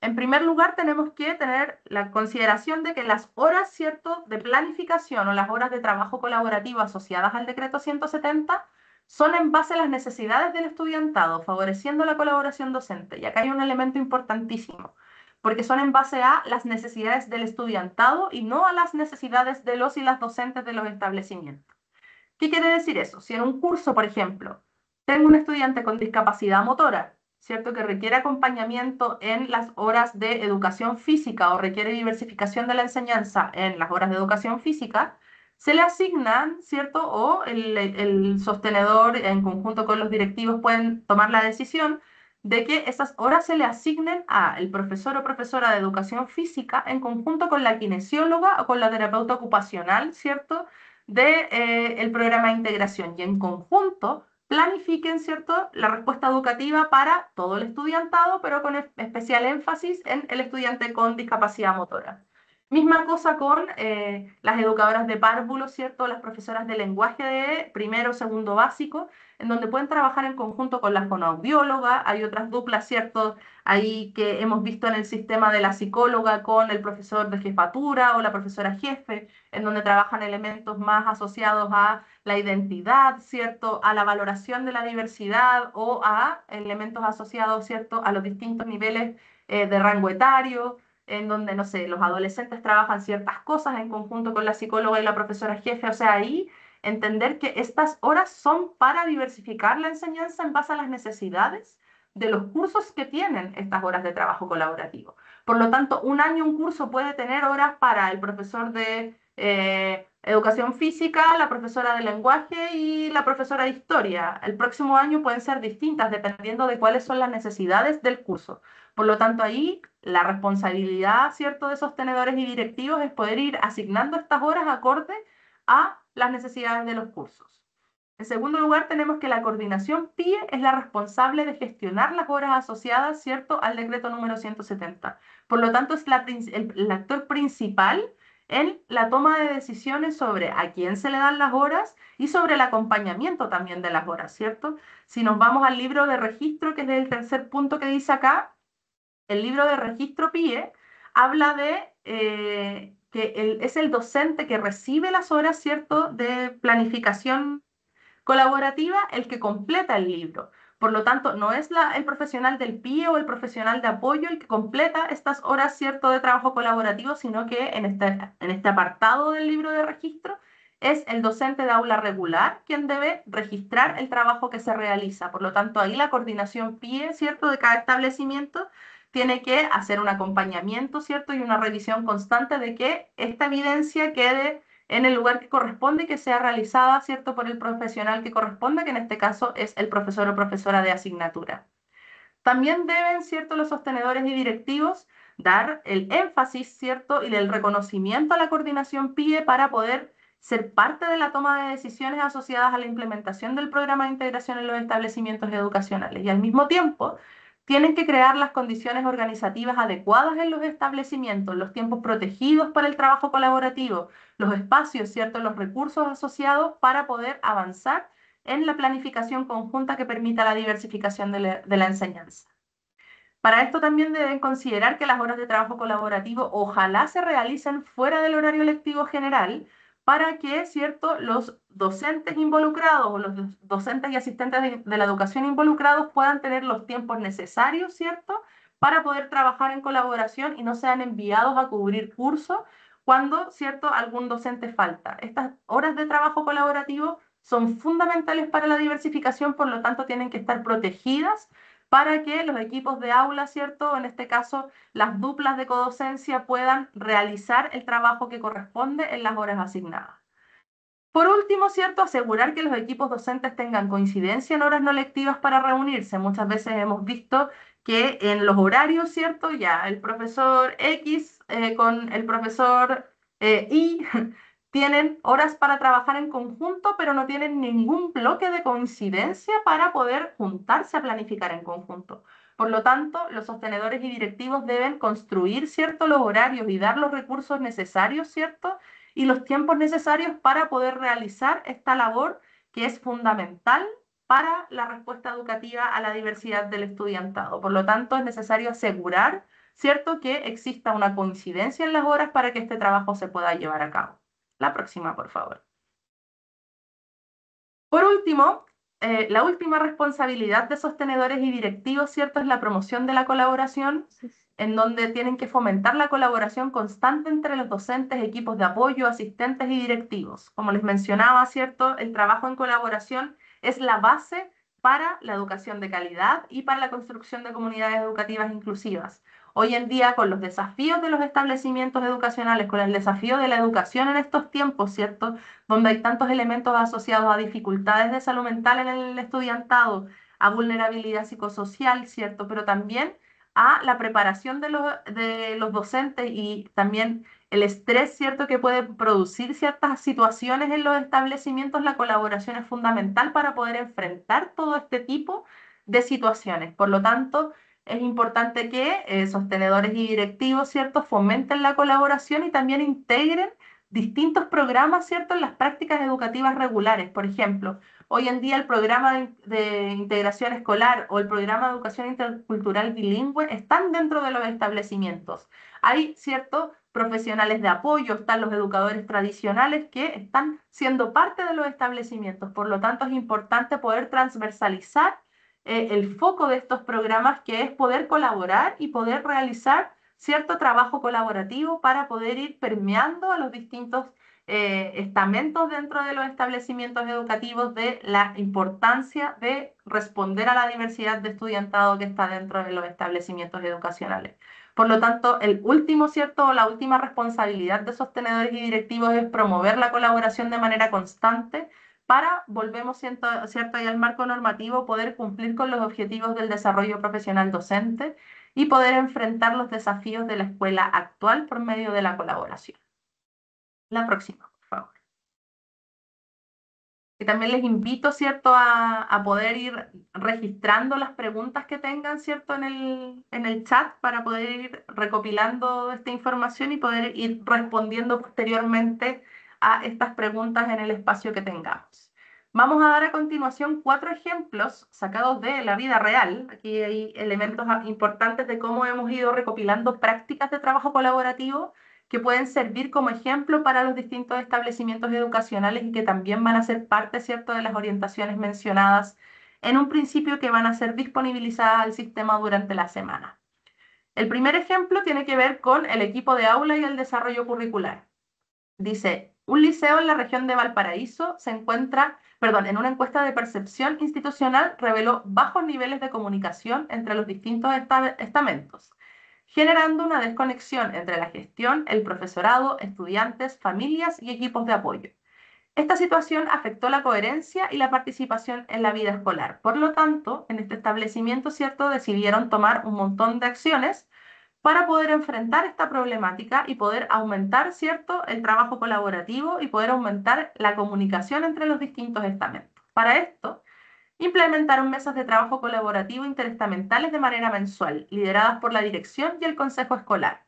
[SPEAKER 2] En primer lugar, tenemos que tener la consideración de que las horas, ¿cierto?, de planificación o las horas de trabajo colaborativo asociadas al decreto 170 son en base a las necesidades del estudiantado, favoreciendo la colaboración docente. Y acá hay un elemento importantísimo porque son en base a las necesidades del estudiantado y no a las necesidades de los y las docentes de los establecimientos. ¿Qué quiere decir eso? Si en un curso, por ejemplo, tengo un estudiante con discapacidad motora, ¿cierto?, que requiere acompañamiento en las horas de educación física o requiere diversificación de la enseñanza en las horas de educación física, se le asignan, ¿cierto? O el sostenedor en conjunto con los directivos pueden tomar la decisión de que esas horas se le asignen a el profesor o profesora de educación física en conjunto con la kinesióloga o con la terapeuta ocupacional, ¿cierto?, de, el programa de integración y en conjunto planifiquen, ¿cierto?, la respuesta educativa para todo el estudiantado, pero con especial énfasis en el estudiante con discapacidad motora. Misma cosa con las educadoras de párvulo, ¿cierto?, las profesoras de lenguaje de primero o segundo básico, en donde pueden trabajar en conjunto con la fonoaudióloga. Hay otras duplas, ¿cierto?, ahí que hemos visto en el sistema de la psicóloga con el profesor de jefatura o la profesora jefe, en donde trabajan elementos más asociados a la identidad, ¿cierto?, a la valoración de la diversidad o a elementos asociados, ¿cierto?, a los distintos niveles de rango etario, en donde, no sé, los adolescentes trabajan ciertas cosas en conjunto con la psicóloga y la profesora jefe. O sea, ahí entender que estas horas son para diversificar la enseñanza en base a las necesidades de los cursos que tienen estas horas de trabajo colaborativo. Por lo tanto, un año un curso puede tener horas para el profesor de educación física, la profesora de lenguaje y la profesora de historia. El próximo año pueden ser distintas dependiendo de cuáles son las necesidades del curso. Por lo tanto, ahí la responsabilidad, ¿cierto?, de sostenedores y directivos es poder ir asignando estas horas acorde a las necesidades de los cursos. En segundo lugar, tenemos que la coordinación PIE es la responsable de gestionar las horas asociadas, ¿cierto?, al decreto número 170. Por lo tanto, es el actor principal en la toma de decisiones sobre a quién se le dan las horas y sobre el acompañamiento también de las horas, ¿cierto? Si nos vamos al libro de registro, que es el tercer punto que dice acá, el libro de registro PIE habla de que es el docente que recibe las horas, ¿cierto?, de planificación colaborativa el que completa el libro. Por lo tanto, no es el profesional del PIE o el profesional de apoyo el que completa estas horas, ¿cierto?, de trabajo colaborativo, sino que en este apartado del libro de registro es el docente de aula regular quien debe registrar el trabajo que se realiza. Por lo tanto, ahí la coordinación PIE, ¿cierto?, de cada establecimiento tiene que hacer un acompañamiento, ¿cierto?, y una revisión constante de que esta evidencia quede en el lugar que corresponde y que sea realizada, ¿cierto?, por el profesional que corresponde, que en este caso es el profesor o profesora de asignatura. También deben, ¿cierto?, los sostenedores y directivos dar el énfasis, ¿cierto?, y el reconocimiento a la coordinación PIE para poder ser parte de la toma de decisiones asociadas a la implementación del programa de integración en los establecimientos educacionales. Y al mismo tiempo, tienen que crear las condiciones organizativas adecuadas en los establecimientos, los tiempos protegidos para el trabajo colaborativo, los espacios, ¿cierto?, los recursos asociados para poder avanzar en la planificación conjunta que permita la diversificación de la enseñanza. Para esto también deben considerar que las horas de trabajo colaborativo ojalá se realicen fuera del horario lectivo general para que, ¿cierto?, los docentes involucrados o los docentes y asistentes de la educación involucrados puedan tener los tiempos necesarios, ¿cierto?, para poder trabajar en colaboración y no sean enviados a cubrir cursos cuando, ¿cierto?, algún docente falta. Estas horas de trabajo colaborativo son fundamentales para la diversificación, por lo tanto tienen que estar protegidas para que los equipos de aula, ¿cierto?, en este caso las duplas de codocencia, puedan realizar el trabajo que corresponde en las horas asignadas. Por último, ¿cierto?, asegurar que los equipos docentes tengan coincidencia en horas no lectivas para reunirse. Muchas veces hemos visto que en los horarios, ¿cierto?, ya el profesor X con el profesor Y tienen horas para trabajar en conjunto, pero no tienen ningún bloque de coincidencia para poder juntarse a planificar en conjunto. Por lo tanto, los sostenedores y directivos deben construir, ¿cierto?, los horarios y dar los recursos necesarios, ¿cierto?, y los tiempos necesarios para poder realizar esta labor que es fundamental para la respuesta educativa a la diversidad del estudiantado. Por lo tanto, es necesario asegurar, ¿cierto?, que exista una coincidencia en las horas para que este trabajo se pueda llevar a cabo. La próxima, por favor. Por último, la última responsabilidad de sostenedores y directivos, ¿cierto?, es la promoción de la colaboración, en donde tienen que fomentar la colaboración constante entre los docentes, equipos de apoyo, asistentes y directivos. Como les mencionaba, ¿cierto?, el trabajo en colaboración es la base para la educación de calidad y para la construcción de comunidades educativas inclusivas. Hoy en día, con los desafíos de los establecimientos educacionales, con el desafío de la educación en estos tiempos, ¿cierto?, donde hay tantos elementos asociados a dificultades de salud mental en el estudiantado, a vulnerabilidad psicosocial, ¿cierto?, pero también a la preparación de los docentes y también el estrés, ¿cierto?, que puede producir ciertas situaciones en los establecimientos. La colaboración es fundamental para poder enfrentar todo este tipo de situaciones. Por lo tanto, es importante que sostenedores y directivos, ¿cierto?, fomenten la colaboración y también integren distintos programas, ¿cierto?, en las prácticas educativas regulares. Por ejemplo, hoy en día el programa de integración escolar o el programa de educación intercultural bilingüe están dentro de los establecimientos. Hay, ¿cierto?, profesionales de apoyo, están los educadores tradicionales que están siendo parte de los establecimientos. Por lo tanto, es importante poder transversalizar el foco de estos programas, que es poder colaborar y poder realizar cierto trabajo colaborativo para poder ir permeando a los distintos estamentos dentro de los establecimientos educativos de la importancia de responder a la diversidad de estudiantado que está dentro de los establecimientos educacionales. Por lo tanto, el último, ¿cierto?, la última responsabilidad de sostenedores y directivos es promover la colaboración de manera constante para, volvemos, ¿cierto?, y al marco normativo, poder cumplir con los objetivos del desarrollo profesional docente y poder enfrentar los desafíos de la escuela actual por medio de la colaboración. La próxima, por favor. Y también les invito, ¿cierto?, a poder ir registrando las preguntas que tengan, ¿cierto?, en el chat, para poder ir recopilando esta información y poder ir respondiendo posteriormente a estas preguntas en el espacio que tengamos. Vamos a dar a continuación 4 ejemplos sacados de la vida real. Aquí hay elementos importantes de cómo hemos ido recopilando prácticas de trabajo colaborativo que pueden servir como ejemplo para los distintos establecimientos educacionales y que también van a ser parte, ¿cierto?, de las orientaciones mencionadas en un principio que van a ser disponibilizadas al sistema durante la semana. El primer ejemplo tiene que ver con el equipo de aula y el desarrollo curricular. Dice, un liceo en la región de Valparaíso se encuentra, perdón, en una encuesta de percepción institucional reveló bajos niveles de comunicación entre los distintos estamentos, generando una desconexión entre la gestión, el profesorado, estudiantes, familias y equipos de apoyo. Esta situación afectó la coherencia y la participación en la vida escolar. Por lo tanto, en este establecimiento, ¿cierto?, decidieron tomar un montón de acciones para poder enfrentar esta problemática y poder aumentar, ¿cierto?, el trabajo colaborativo y poder aumentar la comunicación entre los distintos estamentos. Para esto, implementaron mesas de trabajo colaborativo interestamentales de manera mensual, lideradas por la dirección y el consejo escolar.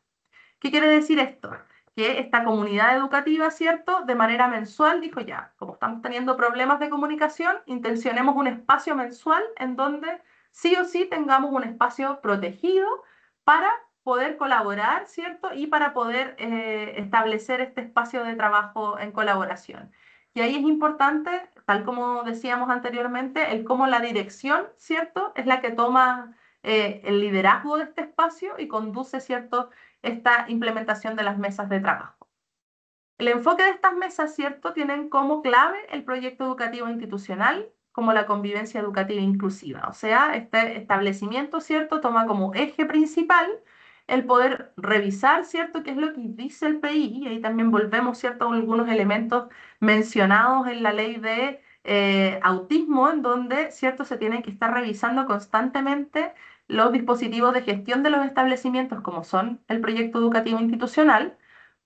[SPEAKER 2] ¿Qué quiere decir esto? Que esta comunidad educativa, ¿cierto?, de manera mensual dijo ya, como estamos teniendo problemas de comunicación, intencionemos un espacio mensual en donde sí o sí tengamos un espacio protegido para poder colaborar, ¿cierto? Y para poder establecer este espacio de trabajo en colaboración. Y ahí es importante, tal como decíamos anteriormente, el cómo la dirección, ¿cierto?, es la que toma el liderazgo de este espacio y conduce, ¿cierto?, esta implementación de las mesas de trabajo. El enfoque de estas mesas, ¿cierto?, tienen como clave el proyecto educativo institucional, como la convivencia educativa inclusiva. O sea, este establecimiento, ¿cierto?, toma como eje principal el poder revisar, ¿cierto?, qué es lo que dice el PI, y ahí también volvemos, ¿cierto?, a algunos elementos mencionados en la ley de autismo, en donde, ¿cierto?, se tienen que estar revisando constantemente los dispositivos de gestión de los establecimientos, como son el proyecto educativo institucional,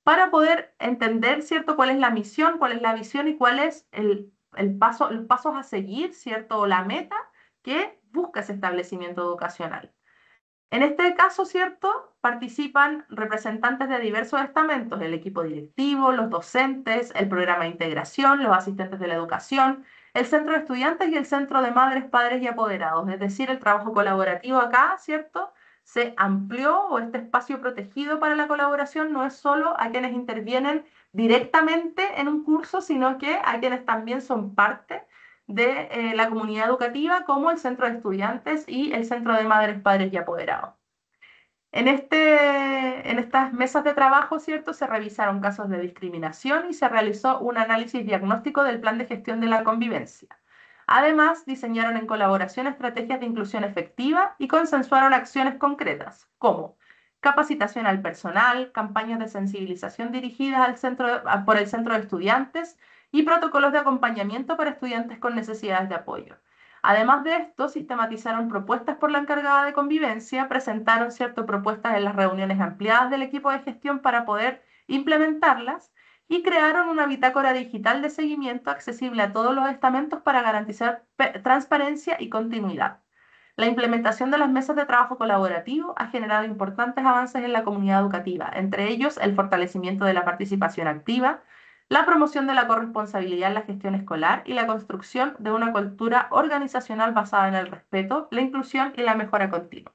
[SPEAKER 2] para poder entender, ¿cierto?, cuál es la misión, cuál es la visión y cuál es los pasos a seguir, ¿cierto?, o la meta que busca ese establecimiento educacional. En este caso, ¿cierto?, participan representantes de diversos estamentos, el equipo directivo, los docentes, el programa de integración, los asistentes de la educación, el centro de estudiantes y el centro de madres, padres y apoderados. Es decir, el trabajo colaborativo acá, ¿cierto?, se amplió, o este espacio protegido para la colaboración no es solo a quienes intervienen directamente en un curso, sino que a quienes también son parte de la comunidad educativa, como el centro de estudiantes y el centro de madres, padres y apoderados. En estas mesas de trabajo, ¿cierto?, se revisaron casos de discriminación y se realizó un análisis diagnóstico del plan de gestión de la convivencia. Además, diseñaron en colaboración estrategias de inclusión efectiva y consensuaron acciones concretas, como capacitación al personal, campañas de sensibilización dirigidas por el centro de estudiantes y protocolos de acompañamiento para estudiantes con necesidades de apoyo. Además de esto, sistematizaron propuestas por la encargada de convivencia, presentaron ciertas propuestas en las reuniones ampliadas del equipo de gestión para poder implementarlas y crearon una bitácora digital de seguimiento accesible a todos los estamentos para garantizar transparencia y continuidad. La implementación de las mesas de trabajo colaborativo ha generado importantes avances en la comunidad educativa, entre ellos el fortalecimiento de la participación activa, la promoción de la corresponsabilidad en la gestión escolar y la construcción de una cultura organizacional basada en el respeto, la inclusión y la mejora continua.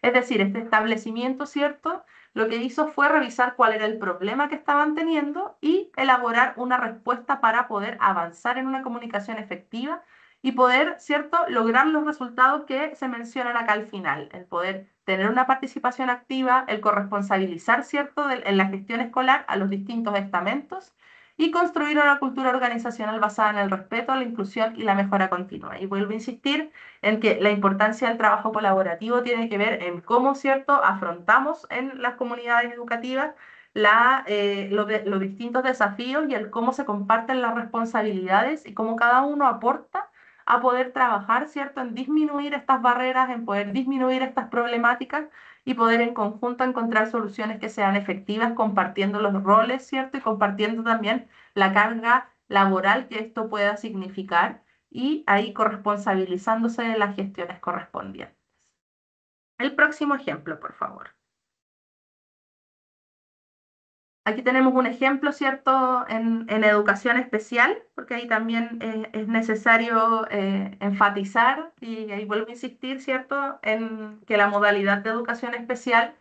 [SPEAKER 2] Es decir, este establecimiento, ¿cierto?, lo que hizo fue revisar cuál era el problema que estaban teniendo y elaborar una respuesta para poder avanzar en una comunicación efectiva y poder, ¿cierto?, lograr los resultados que se mencionan acá al final, el poder tener una participación activa, el corresponsabilizar, ¿cierto?, en la gestión escolar a los distintos estamentos y construir una cultura organizacional basada en el respeto, la inclusión y la mejora continua. Y vuelvo a insistir en que la importancia del trabajo colaborativo tiene que ver en cómo, ¿cierto?, afrontamos en las comunidades educativas los distintos desafíos y el cómo se comparten las responsabilidades y cómo cada uno aporta a poder trabajar, ¿cierto?, en disminuir estas barreras, en poder disminuir estas problemáticas y poder en conjunto encontrar soluciones que sean efectivas, compartiendo los roles, ¿cierto? Y compartiendo también la carga laboral que esto pueda significar y ahí corresponsabilizándose de las gestiones correspondientes. El próximo ejemplo, por favor. Aquí tenemos un ejemplo, ¿cierto?, en educación especial, porque ahí también es necesario enfatizar, y ahí vuelvo a insistir, ¿cierto?, en que la modalidad de educación especial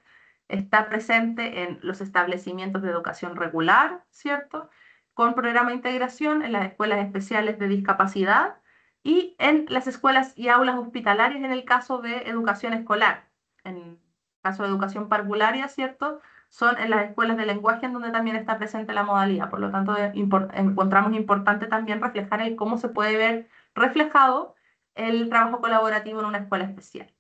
[SPEAKER 2] está presente en los establecimientos de educación regular, ¿cierto?, con programa de integración en las escuelas especiales de discapacidad y en las escuelas y aulas hospitalarias en el caso de educación escolar. En caso de educación parvularia, ¿cierto? Son en las escuelas de lenguaje en donde también está presente la modalidad. Por lo tanto, encontramos importante también reflejar el cómo se puede ver reflejado el trabajo colaborativo en una escuela especial.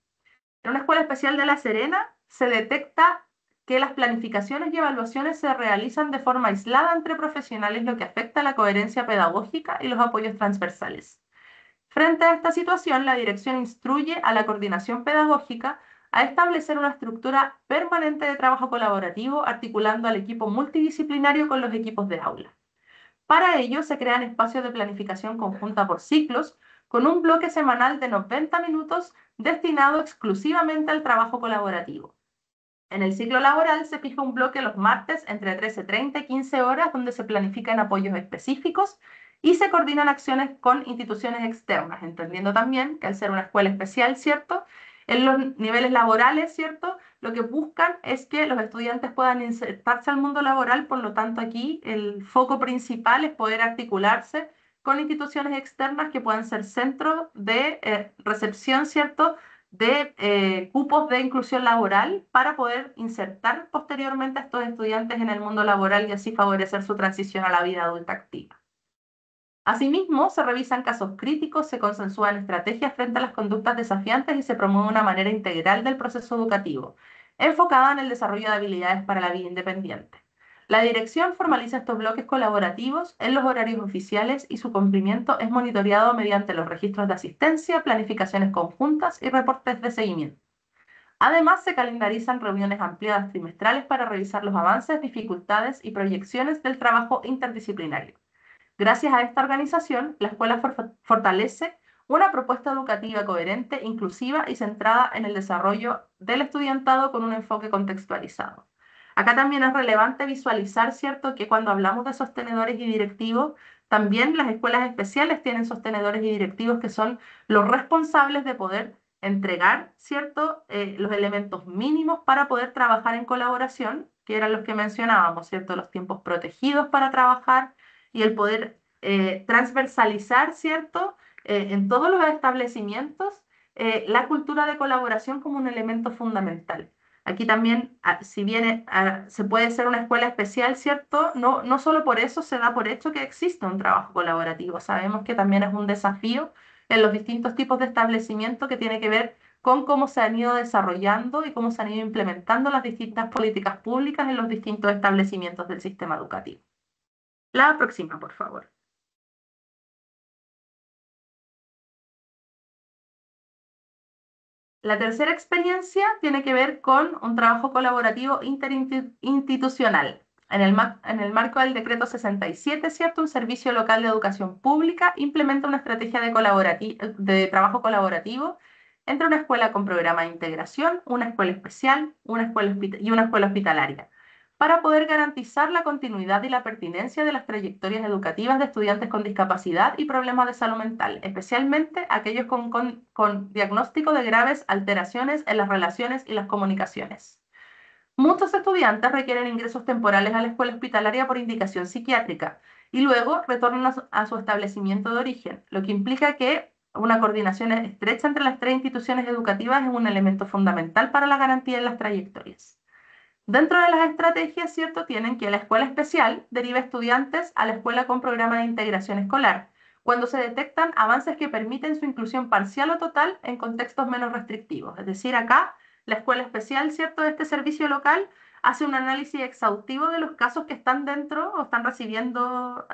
[SPEAKER 2] En una escuela especial de La Serena se detecta que las planificaciones y evaluaciones se realizan de forma aislada entre profesionales, lo que afecta a la coherencia pedagógica y los apoyos transversales. Frente a esta situación, la dirección instruye a la coordinación pedagógica a establecer una estructura permanente de trabajo colaborativo, articulando al equipo multidisciplinario con los equipos de aula. Para ello, se crean espacios de planificación conjunta por ciclos, con un bloque semanal de 90 minutos destinado exclusivamente al trabajo colaborativo. En el ciclo laboral se fija un bloque los martes entre 13:30 y 15 horas donde se planifican apoyos específicos y se coordinan acciones con instituciones externas, entendiendo también que al ser una escuela especial, ¿cierto? En los niveles laborales, ¿cierto? Lo que buscan es que los estudiantes puedan insertarse al mundo laboral, por lo tanto aquí el foco principal es poder articularse con instituciones externas que puedan ser centros de recepción, ¿cierto? De cupos de inclusión laboral para poder insertar posteriormente a estos estudiantes en el mundo laboral y así favorecer su transición a la vida adulta activa. Asimismo, se revisan casos críticos, se consensúan estrategias frente a las conductas desafiantes y se promueve una manera integral del proceso educativo, enfocada en el desarrollo de habilidades para la vida independiente. La dirección formaliza estos bloques colaborativos en los horarios oficiales y su cumplimiento es monitoreado mediante los registros de asistencia, planificaciones conjuntas y reportes de seguimiento. Además, se calendarizan reuniones ampliadas trimestrales para revisar los avances, dificultades y proyecciones del trabajo interdisciplinario. Gracias a esta organización, la escuela fortalece una propuesta educativa coherente, inclusiva y centrada en el desarrollo del estudiantado con un enfoque contextualizado. Acá también es relevante visualizar, ¿cierto?, que cuando hablamos de sostenedores y directivos, también las escuelas especiales tienen sostenedores y directivos que son los responsables de poder entregar, ¿cierto?, los elementos mínimos para poder trabajar en colaboración, que eran los que mencionábamos, ¿cierto?, los tiempos protegidos para trabajar, y el poder transversalizar, ¿cierto?, en todos los establecimientos, la cultura de colaboración como un elemento fundamental. Aquí también, si bien se puede ser una escuela especial, ¿cierto? No, no solo por eso se da por hecho que existe un trabajo colaborativo. Sabemos que también es un desafío en los distintos tipos de establecimientos que tiene que ver con cómo se han ido desarrollando y cómo se han ido implementando las distintas políticas públicas en los distintos establecimientos del sistema educativo. La próxima, por favor. La tercera experiencia tiene que ver con un trabajo colaborativo interinstitucional. En el marco del decreto 67, ¿cierto? Un servicio local de educación pública implementa una estrategia de trabajo colaborativo entre una escuela con programa de integración, una escuela especial y una escuela hospitalaria, para poder garantizar la continuidad y la pertinencia de las trayectorias educativas de estudiantes con discapacidad y problemas de salud mental, especialmente aquellos con diagnóstico de graves alteraciones en las relaciones y las comunicaciones. Muchos estudiantes requieren ingresos temporales a la escuela hospitalaria por indicación psiquiátrica y luego retornan a su establecimiento de origen, lo que implica que una coordinación estrecha entre las tres instituciones educativas es un elemento fundamental para la garantía de las trayectorias. Dentro de las estrategias, ¿cierto? Tienen que la escuela especial deriva estudiantes a la escuela con programa de integración escolar, cuando se detectan avances que permiten su inclusión parcial o total en contextos menos restrictivos. Es decir, acá la escuela especial, ¿cierto?, de este servicio local hace un análisis exhaustivo de los casos que están dentro o están recibiendo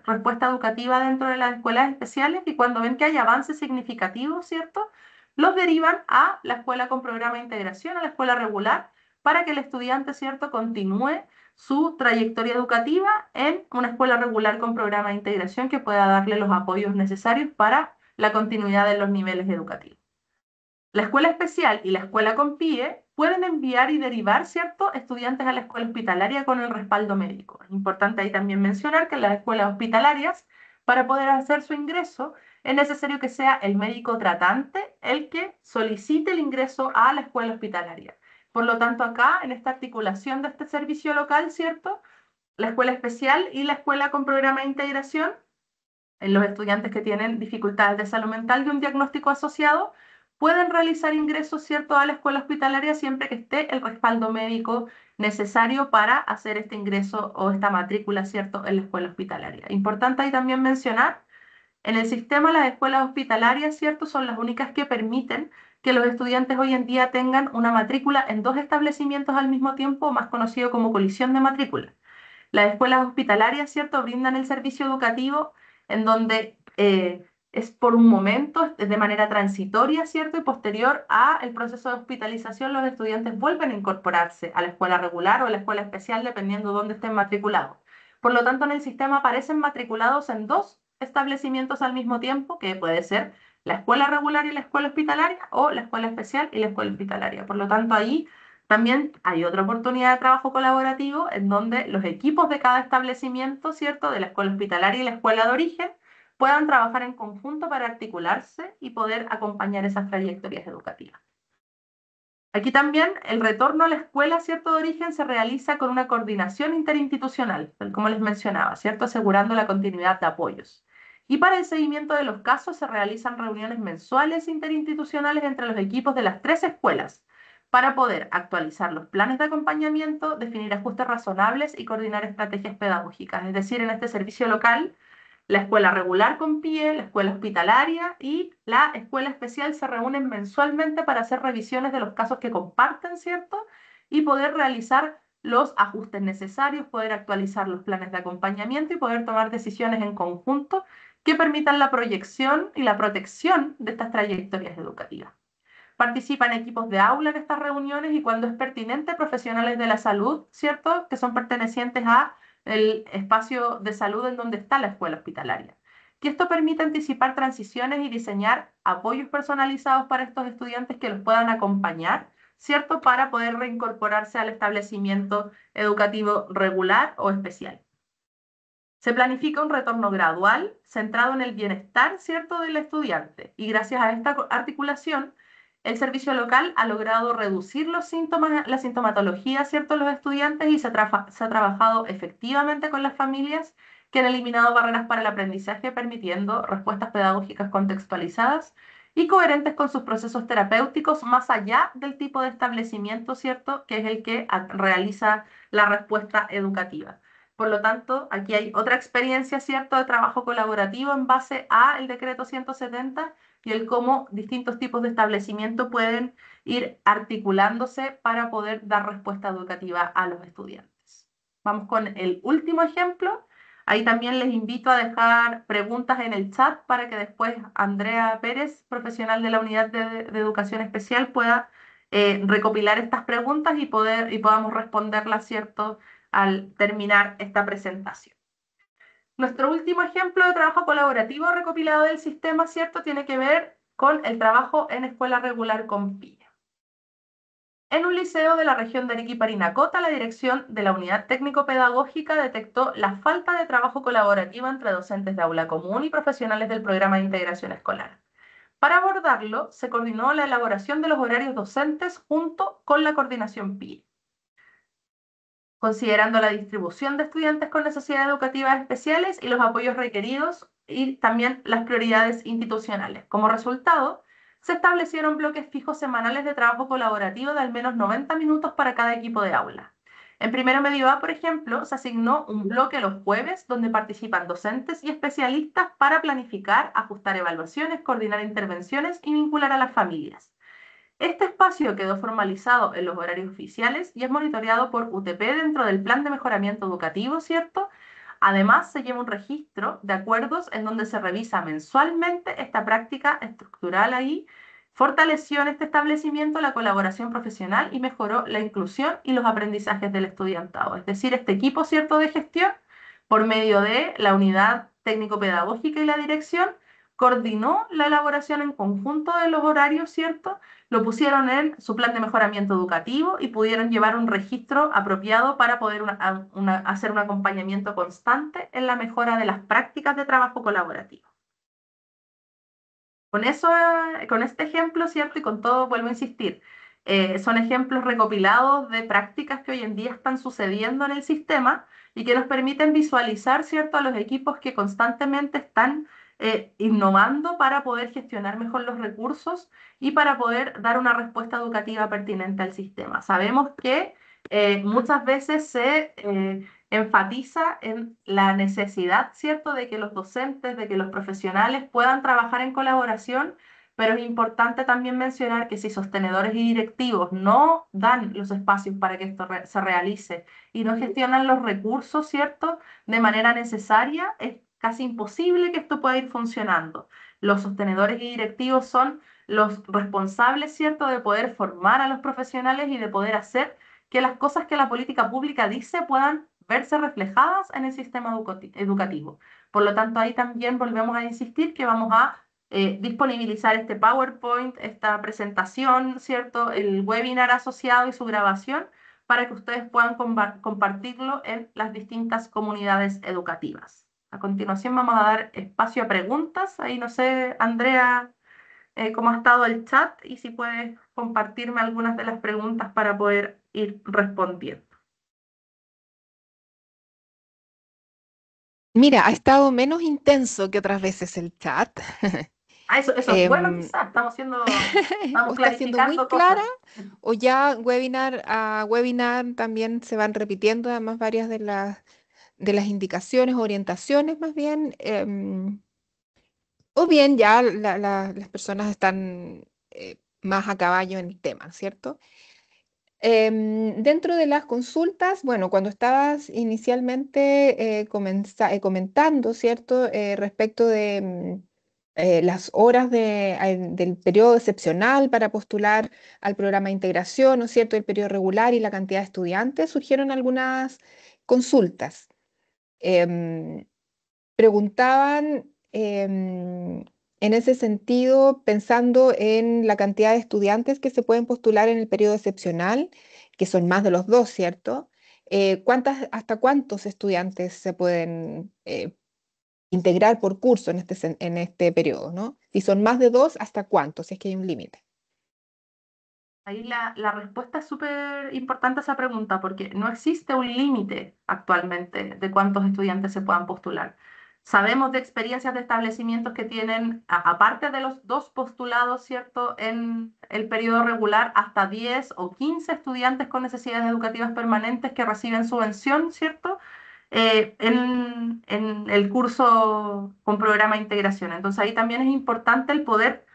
[SPEAKER 2] respuesta educativa dentro de las escuelas especiales y cuando ven que hay avances significativos, ¿cierto?, los derivan a la escuela con programa de integración, a la escuela regular, para que el estudiante, ¿cierto?, continúe su trayectoria educativa en una escuela regular con programa de integración que pueda darle los apoyos necesarios para la continuidad de los niveles educativos. La escuela especial y la escuela con PIE pueden enviar y derivar, ¿cierto?, estudiantes a la escuela hospitalaria con el respaldo médico. Es importante ahí también mencionar que en las escuelas hospitalarias, para poder hacer su ingreso, es necesario que sea el médico tratante el que solicite el ingreso a la escuela hospitalaria. Por lo tanto, acá, en esta articulación de este servicio local, ¿cierto?, la escuela especial y la escuela con programa de integración en los estudiantes que tienen dificultades de salud mental y un diagnóstico asociado, pueden realizar ingresos, ¿cierto?, a la escuela hospitalaria siempre que esté el respaldo médico necesario para hacer este ingreso o esta matrícula, ¿cierto?, en la escuela hospitalaria. Importante ahí también mencionar, en el sistema las escuelas hospitalarias, ¿cierto?, son las únicas que permiten que los estudiantes hoy en día tengan una matrícula en dos establecimientos al mismo tiempo, más conocido como colisión de matrícula. Las escuelas hospitalarias, ¿cierto?, brindan el servicio educativo en donde es por un momento, de manera transitoria, ¿cierto? Y posterior a el proceso de hospitalización, los estudiantes vuelven a incorporarse a la escuela regular o a la escuela especial, dependiendo de dónde estén matriculados. Por lo tanto, en el sistema aparecen matriculados en dos establecimientos al mismo tiempo, que puede ser la escuela regular y la escuela hospitalaria, o la escuela especial y la escuela hospitalaria. Por lo tanto, ahí también hay otra oportunidad de trabajo colaborativo en donde los equipos de cada establecimiento, ¿cierto?, de la escuela hospitalaria y la escuela de origen, puedan trabajar en conjunto para articularse y poder acompañar esas trayectorias educativas. Aquí también el retorno a la escuela, ¿cierto?, de origen se realiza con una coordinación interinstitucional, como les mencionaba, ¿cierto?, asegurando la continuidad de apoyos. Y para el seguimiento de los casos se realizan reuniones mensuales interinstitucionales entre los equipos de las tres escuelas para poder actualizar los planes de acompañamiento, definir ajustes razonables y coordinar estrategias pedagógicas. Es decir, en este servicio local, la escuela regular con PIE, la escuela hospitalaria y la escuela especial se reúnen mensualmente para hacer revisiones de los casos que comparten, ¿cierto? Y poder realizar los ajustes necesarios, poder actualizar los planes de acompañamiento y poder tomar decisiones en conjunto que permitan la proyección y la protección de estas trayectorias educativas. Participan equipos de aula en estas reuniones y cuando es pertinente, profesionales de la salud, ¿cierto?, que son pertenecientes a el espacio de salud en donde está la escuela hospitalaria. Que esto permite anticipar transiciones y diseñar apoyos personalizados para estos estudiantes que los puedan acompañar, ¿cierto?, para poder reincorporarse al establecimiento educativo regular o especial. Se planifica un retorno gradual centrado en el bienestar, ¿cierto?, del estudiante. Y gracias a esta articulación, el servicio local ha logrado reducir los síntomas, la sintomatología, ¿cierto?, de los estudiantes y se ha trabajado efectivamente con las familias que han eliminado barreras para el aprendizaje, permitiendo respuestas pedagógicas contextualizadas y coherentes con sus procesos terapéuticos, más allá del tipo de establecimiento, ¿cierto?, que es el que realiza la respuesta educativa. Por lo tanto, aquí hay otra experiencia, ¿cierto?, de trabajo colaborativo en base al decreto 170 y el cómo distintos tipos de establecimiento pueden ir articulándose para poder dar respuesta educativa a los estudiantes. Vamos con el último ejemplo. Ahí también les invito a dejar preguntas en el chat para que después Andrea Pérez, profesional de la Unidad de Educación Especial, pueda recopilar estas preguntas y podamos responderlas, ¿cierto?, al terminar esta presentación. Nuestro último ejemplo de trabajo colaborativo recopilado del sistema, ¿cierto?, tiene que ver con el trabajo en escuela regular con PIE. En un liceo de la región de Arequipa-Parinacota, la dirección de la unidad técnico-pedagógica detectó la falta de trabajo colaborativo entre docentes de aula común y profesionales del programa de integración escolar. Para abordarlo, se coordinó la elaboración de los horarios docentes junto con la coordinación PIE, considerando la distribución de estudiantes con necesidades educativas especiales y los apoyos requeridos y también las prioridades institucionales. Como resultado, se establecieron bloques fijos semanales de trabajo colaborativo de al menos 90 minutos para cada equipo de aula. En primero medio A, por ejemplo, se asignó un bloque los jueves donde participan docentes y especialistas para planificar, ajustar evaluaciones, coordinar intervenciones y vincular a las familias. Este espacio quedó formalizado en los horarios oficiales y es monitoreado por UTP dentro del plan de mejoramiento educativo, ¿cierto? Además, se lleva un registro de acuerdos en donde se revisa mensualmente esta práctica estructural ahí, fortaleció en este establecimiento la colaboración profesional y mejoró la inclusión y los aprendizajes del estudiantado. Es decir, este equipo, ¿cierto?, de gestión, por medio de la unidad técnico-pedagógica y la dirección, coordinó la elaboración en conjunto de los horarios, ¿cierto? Lo pusieron en su plan de mejoramiento educativo y pudieron llevar un registro apropiado para poder hacer un acompañamiento constante en la mejora de las prácticas de trabajo colaborativo. Con eso, con este ejemplo, ¿cierto? Y con todo, vuelvo a insistir, Son ejemplos recopilados de prácticas que hoy en día están sucediendo en el sistema y que nos permiten visualizar, ¿cierto?, a los equipos que constantemente están innovando para poder gestionar mejor los recursos y para poder dar una respuesta educativa pertinente al sistema. Sabemos que muchas veces se enfatiza en la necesidad, ¿cierto?, de que los docentes, de que los profesionales puedan trabajar en colaboración, pero es importante también mencionar que si sostenedores y directivos no dan los espacios para que esto se realice y no gestionan los recursos, ¿cierto?, de manera necesaria, es casi imposible que esto pueda ir funcionando. Los sostenedores y directivos son los responsables, ¿cierto?, de poder formar a los profesionales y de poder hacer que las cosas que la política pública dice puedan verse reflejadas en el sistema educativo. Por lo tanto, ahí también volvemos a insistir que vamos a disponibilizar este PowerPoint, esta presentación, ¿cierto? El webinar asociado y su grabación para que ustedes puedan compartirlo en las distintas comunidades educativas. A continuación vamos a dar espacio a preguntas. Ahí no sé, Andrea, cómo ha estado el chat y si puedes compartirme algunas de las preguntas para poder ir respondiendo.
[SPEAKER 1] Mira, ha estado menos intenso que otras veces el chat.
[SPEAKER 2] Ah, eso es bueno,
[SPEAKER 1] Em,
[SPEAKER 2] quizás,
[SPEAKER 1] o
[SPEAKER 2] estamos
[SPEAKER 1] está siendo muy
[SPEAKER 2] clarificando
[SPEAKER 1] clara,
[SPEAKER 2] cosas.
[SPEAKER 1] o ya webinar a webinar también se van repitiendo además varias de las indicaciones, orientaciones más bien, o bien ya las personas están más a caballo en el tema, ¿cierto? Dentro de las consultas, bueno, cuando estabas inicialmente comentando, ¿cierto? Respecto de las horas del periodo excepcional para postular al programa de integración, ¿no es cierto? El periodo regular y la cantidad de estudiantes, surgieron algunas consultas. Em, Preguntaban en ese sentido, pensando en la cantidad de estudiantes que se pueden postular en el periodo excepcional, que son más de los dos, ¿cierto? ¿Hasta cuántos estudiantes se pueden integrar por curso en este periodo, ¿no? Si son más de dos, ¿hasta cuántos? Si es que hay un límite.
[SPEAKER 2] Ahí la respuesta es súper importante a esa pregunta porque no existe un límite actualmente de cuántos estudiantes se puedan postular. Sabemos de experiencias de establecimientos que tienen, aparte de los dos postulados, ¿cierto?, en el periodo regular, hasta 10 o 15 estudiantes con necesidades educativas permanentes que reciben subvención, ¿cierto?, en el curso con programa de integración. Entonces ahí también es importante el poder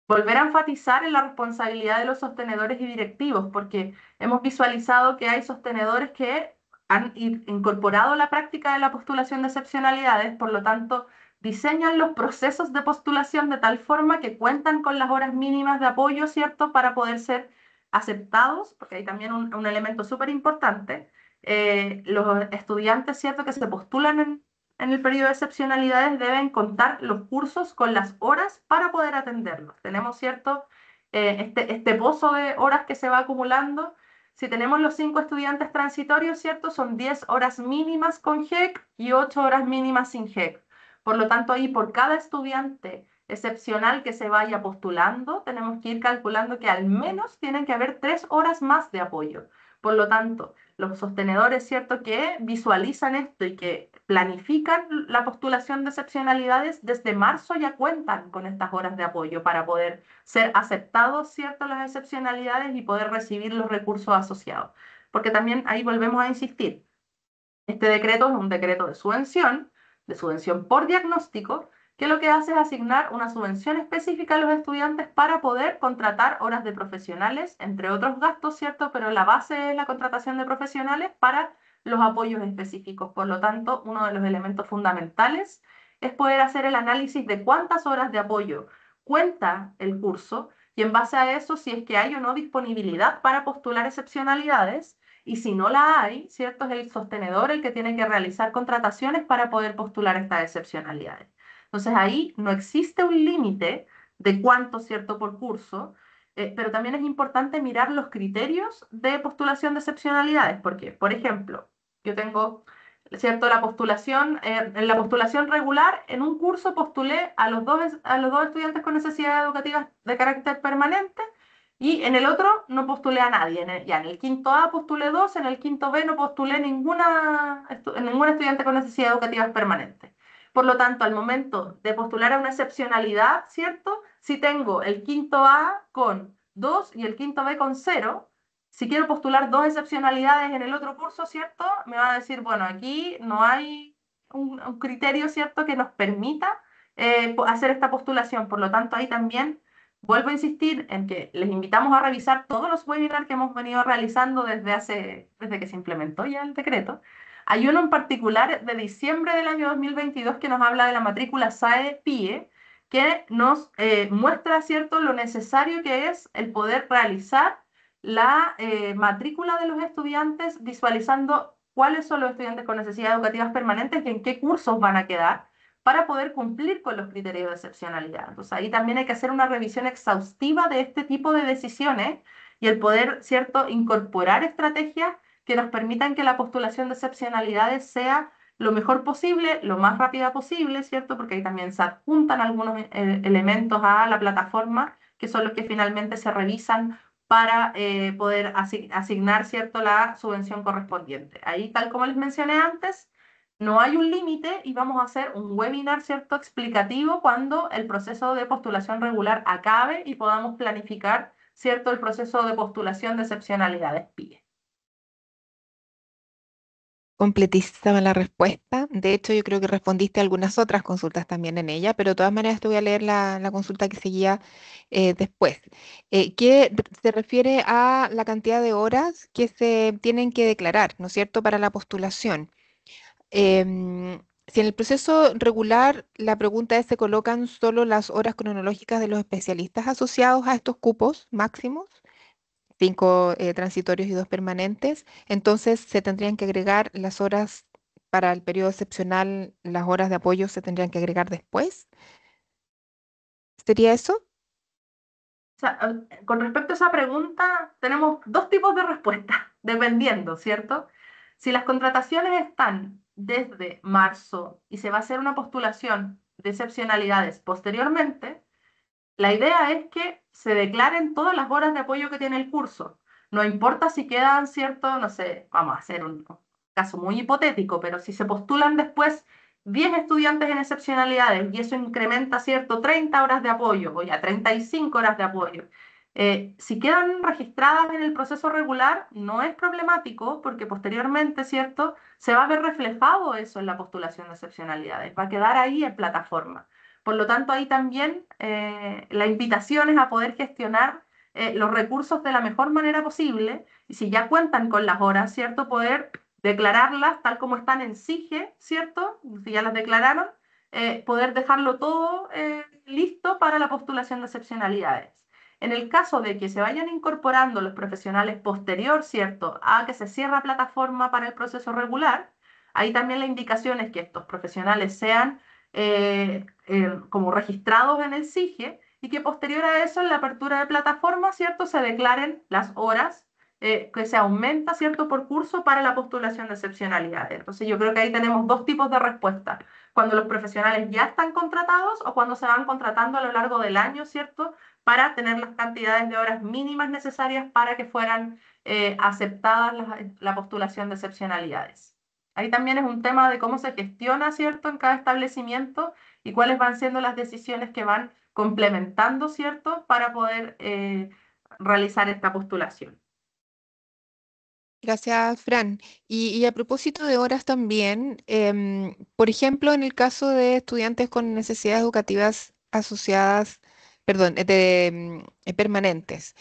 [SPEAKER 2] volver a enfatizar en la responsabilidad de los sostenedores y directivos, porque hemos visualizado que hay sostenedores que han incorporado la práctica de la postulación de excepcionalidades, por lo tanto, diseñan los procesos de postulación de tal forma que cuentan con las horas mínimas de apoyo, ¿cierto?, para poder ser aceptados, porque hay también un elemento súper importante. Los estudiantes, ¿cierto?, que se postulan en el periodo de excepcionalidades deben contar los cursos con las horas para poder atenderlos. Tenemos, ¿cierto?, este pozo de horas que se va acumulando. Si tenemos los 5 estudiantes transitorios, ¿cierto?, son 10 horas mínimas con GEC y 8 horas mínimas sin GEC. Por lo tanto, ahí por cada estudiante excepcional que se vaya postulando, tenemos que ir calculando que al menos tienen que haber 3 horas más de apoyo. Por lo tanto, los sostenedores, ¿cierto?, que visualizan esto y que planifican la postulación de excepcionalidades, desde marzo ya cuentan con estas horas de apoyo para poder ser aceptados, ¿cierto?, las excepcionalidades y poder recibir los recursos asociados. Porque también ahí volvemos a insistir, este decreto es un decreto de subvención por diagnóstico, que lo que hace es asignar una subvención específica a los estudiantes para poder contratar horas de profesionales, entre otros gastos, ¿cierto? Pero la base es la contratación de profesionales para los apoyos específicos. Por lo tanto, uno de los elementos fundamentales es poder hacer el análisis de cuántas horas de apoyo cuenta el curso y en base a eso, si es que hay o no disponibilidad para postular excepcionalidades, y si no la hay, ¿cierto? Es el sostenedor el que tiene que realizar contrataciones para poder postular estas excepcionalidades. Entonces ahí no existe un límite de cuánto, ¿cierto?, por curso, pero también es importante mirar los criterios de postulación de excepcionalidades, porque, por ejemplo, yo tengo, ¿cierto?, la postulación, en la postulación regular, en un curso postulé a los dos estudiantes con necesidades educativas de carácter permanente Y en el otro no postulé a nadie. Ya en el quinto A postulé dos, en el quinto B no postulé ningún estudiante con necesidades educativas permanentes. Por lo tanto, al momento de postular a una excepcionalidad, ¿cierto? Si tengo el quinto A con 2 y el quinto B con cero, si quiero postular dos excepcionalidades en el otro curso, ¿cierto? Me va a decir, bueno, aquí no hay un criterio, ¿cierto?, que nos permita hacer esta postulación. Por lo tanto, ahí también vuelvo a insistir en que les invitamos a revisar todos los webinars que hemos venido realizando desde que se implementó ya el decreto. Hay uno en particular de diciembre del año 2022 que nos habla de la matrícula SAE-PIE, que nos muestra, ¿cierto?, lo necesario que es el poder realizar la matrícula de los estudiantes visualizando cuáles son los estudiantes con necesidades educativas permanentes y en qué cursos van a quedar para poder cumplir con los criterios de excepcionalidad. Entonces ahí también hay que hacer una revisión exhaustiva de este tipo de decisiones y el poder, ¿cierto?, incorporar estrategias que nos permitan que la postulación de excepcionalidades sea lo mejor posible, lo más rápida posible, ¿cierto? Porque ahí también se adjuntan algunos elementos a la plataforma que son los que finalmente se revisan para poder asignar, ¿cierto?, la subvención correspondiente. Ahí, tal como les mencioné antes, no hay un límite y vamos a hacer un webinar, ¿cierto?, explicativo cuando el proceso de postulación regular acabe y podamos planificar, ¿cierto?, el proceso de postulación de excepcionalidades PIE.
[SPEAKER 1] Completísima la respuesta. De hecho, yo creo que respondiste a algunas otras consultas también en ella, pero de todas maneras te voy a leer la consulta que seguía después, se refiere a la cantidad de horas que se tienen que declarar, ¿no es cierto?, para la postulación. Si en el proceso regular la pregunta es, ¿se colocan solo las horas cronológicas de los especialistas asociados a estos cupos máximos? 5 transitorios y 2 permanentes. Entonces se tendrían que agregar las horas para el periodo excepcional, las horas de apoyo se tendrían que agregar después. ¿Sería eso?
[SPEAKER 2] O sea, con respecto a esa pregunta, tenemos dos tipos de respuestas, dependiendo, ¿cierto? Si las contrataciones están desde marzo y se va a hacer una postulación de excepcionalidades posteriormente, la idea es que se declaren todas las horas de apoyo que tiene el curso. No importa si quedan, ¿cierto? No sé, vamos a hacer un caso muy hipotético, pero si se postulan después 10 estudiantes en excepcionalidades y eso incrementa, ¿cierto?, 30 horas de apoyo o ya 35 horas de apoyo. Si quedan registradas en el proceso regular, no es problemático porque posteriormente, ¿cierto?, se va a ver reflejado eso en la postulación de excepcionalidades, va a quedar ahí en plataforma. Por lo tanto, ahí también la invitación es a poder gestionar los recursos de la mejor manera posible y si ya cuentan con las horas, ¿cierto?, poder declararlas tal como están en SIGE, ¿cierto? Si ya las declararon, poder dejarlo todo listo para la postulación de excepcionalidades. En el caso de que se vayan incorporando los profesionales posterior, ¿cierto?, a que se cierra plataforma para el proceso regular, ahí también la indicación es que estos profesionales sean como registrados en el SIGE y que posterior a eso, en la apertura de plataforma, ¿cierto?, se declaren las horas que se aumenta, ¿cierto?, por curso para la postulación de excepcionalidades. Entonces yo creo que ahí tenemos dos tipos de respuestas. Cuando los profesionales ya están contratados o cuando se van contratando a lo largo del año, ¿cierto?, para tener las cantidades de horas mínimas necesarias para que fueran aceptadas la postulación de excepcionalidades. Ahí también es un tema de cómo se gestiona, ¿cierto?, en cada establecimiento y cuáles van siendo las decisiones que van complementando, ¿cierto?, para poder realizar esta postulación.
[SPEAKER 1] Gracias, Fran. Y a propósito de horas también, por ejemplo, en el caso de estudiantes con necesidades educativas asociadas, perdón, permanentes,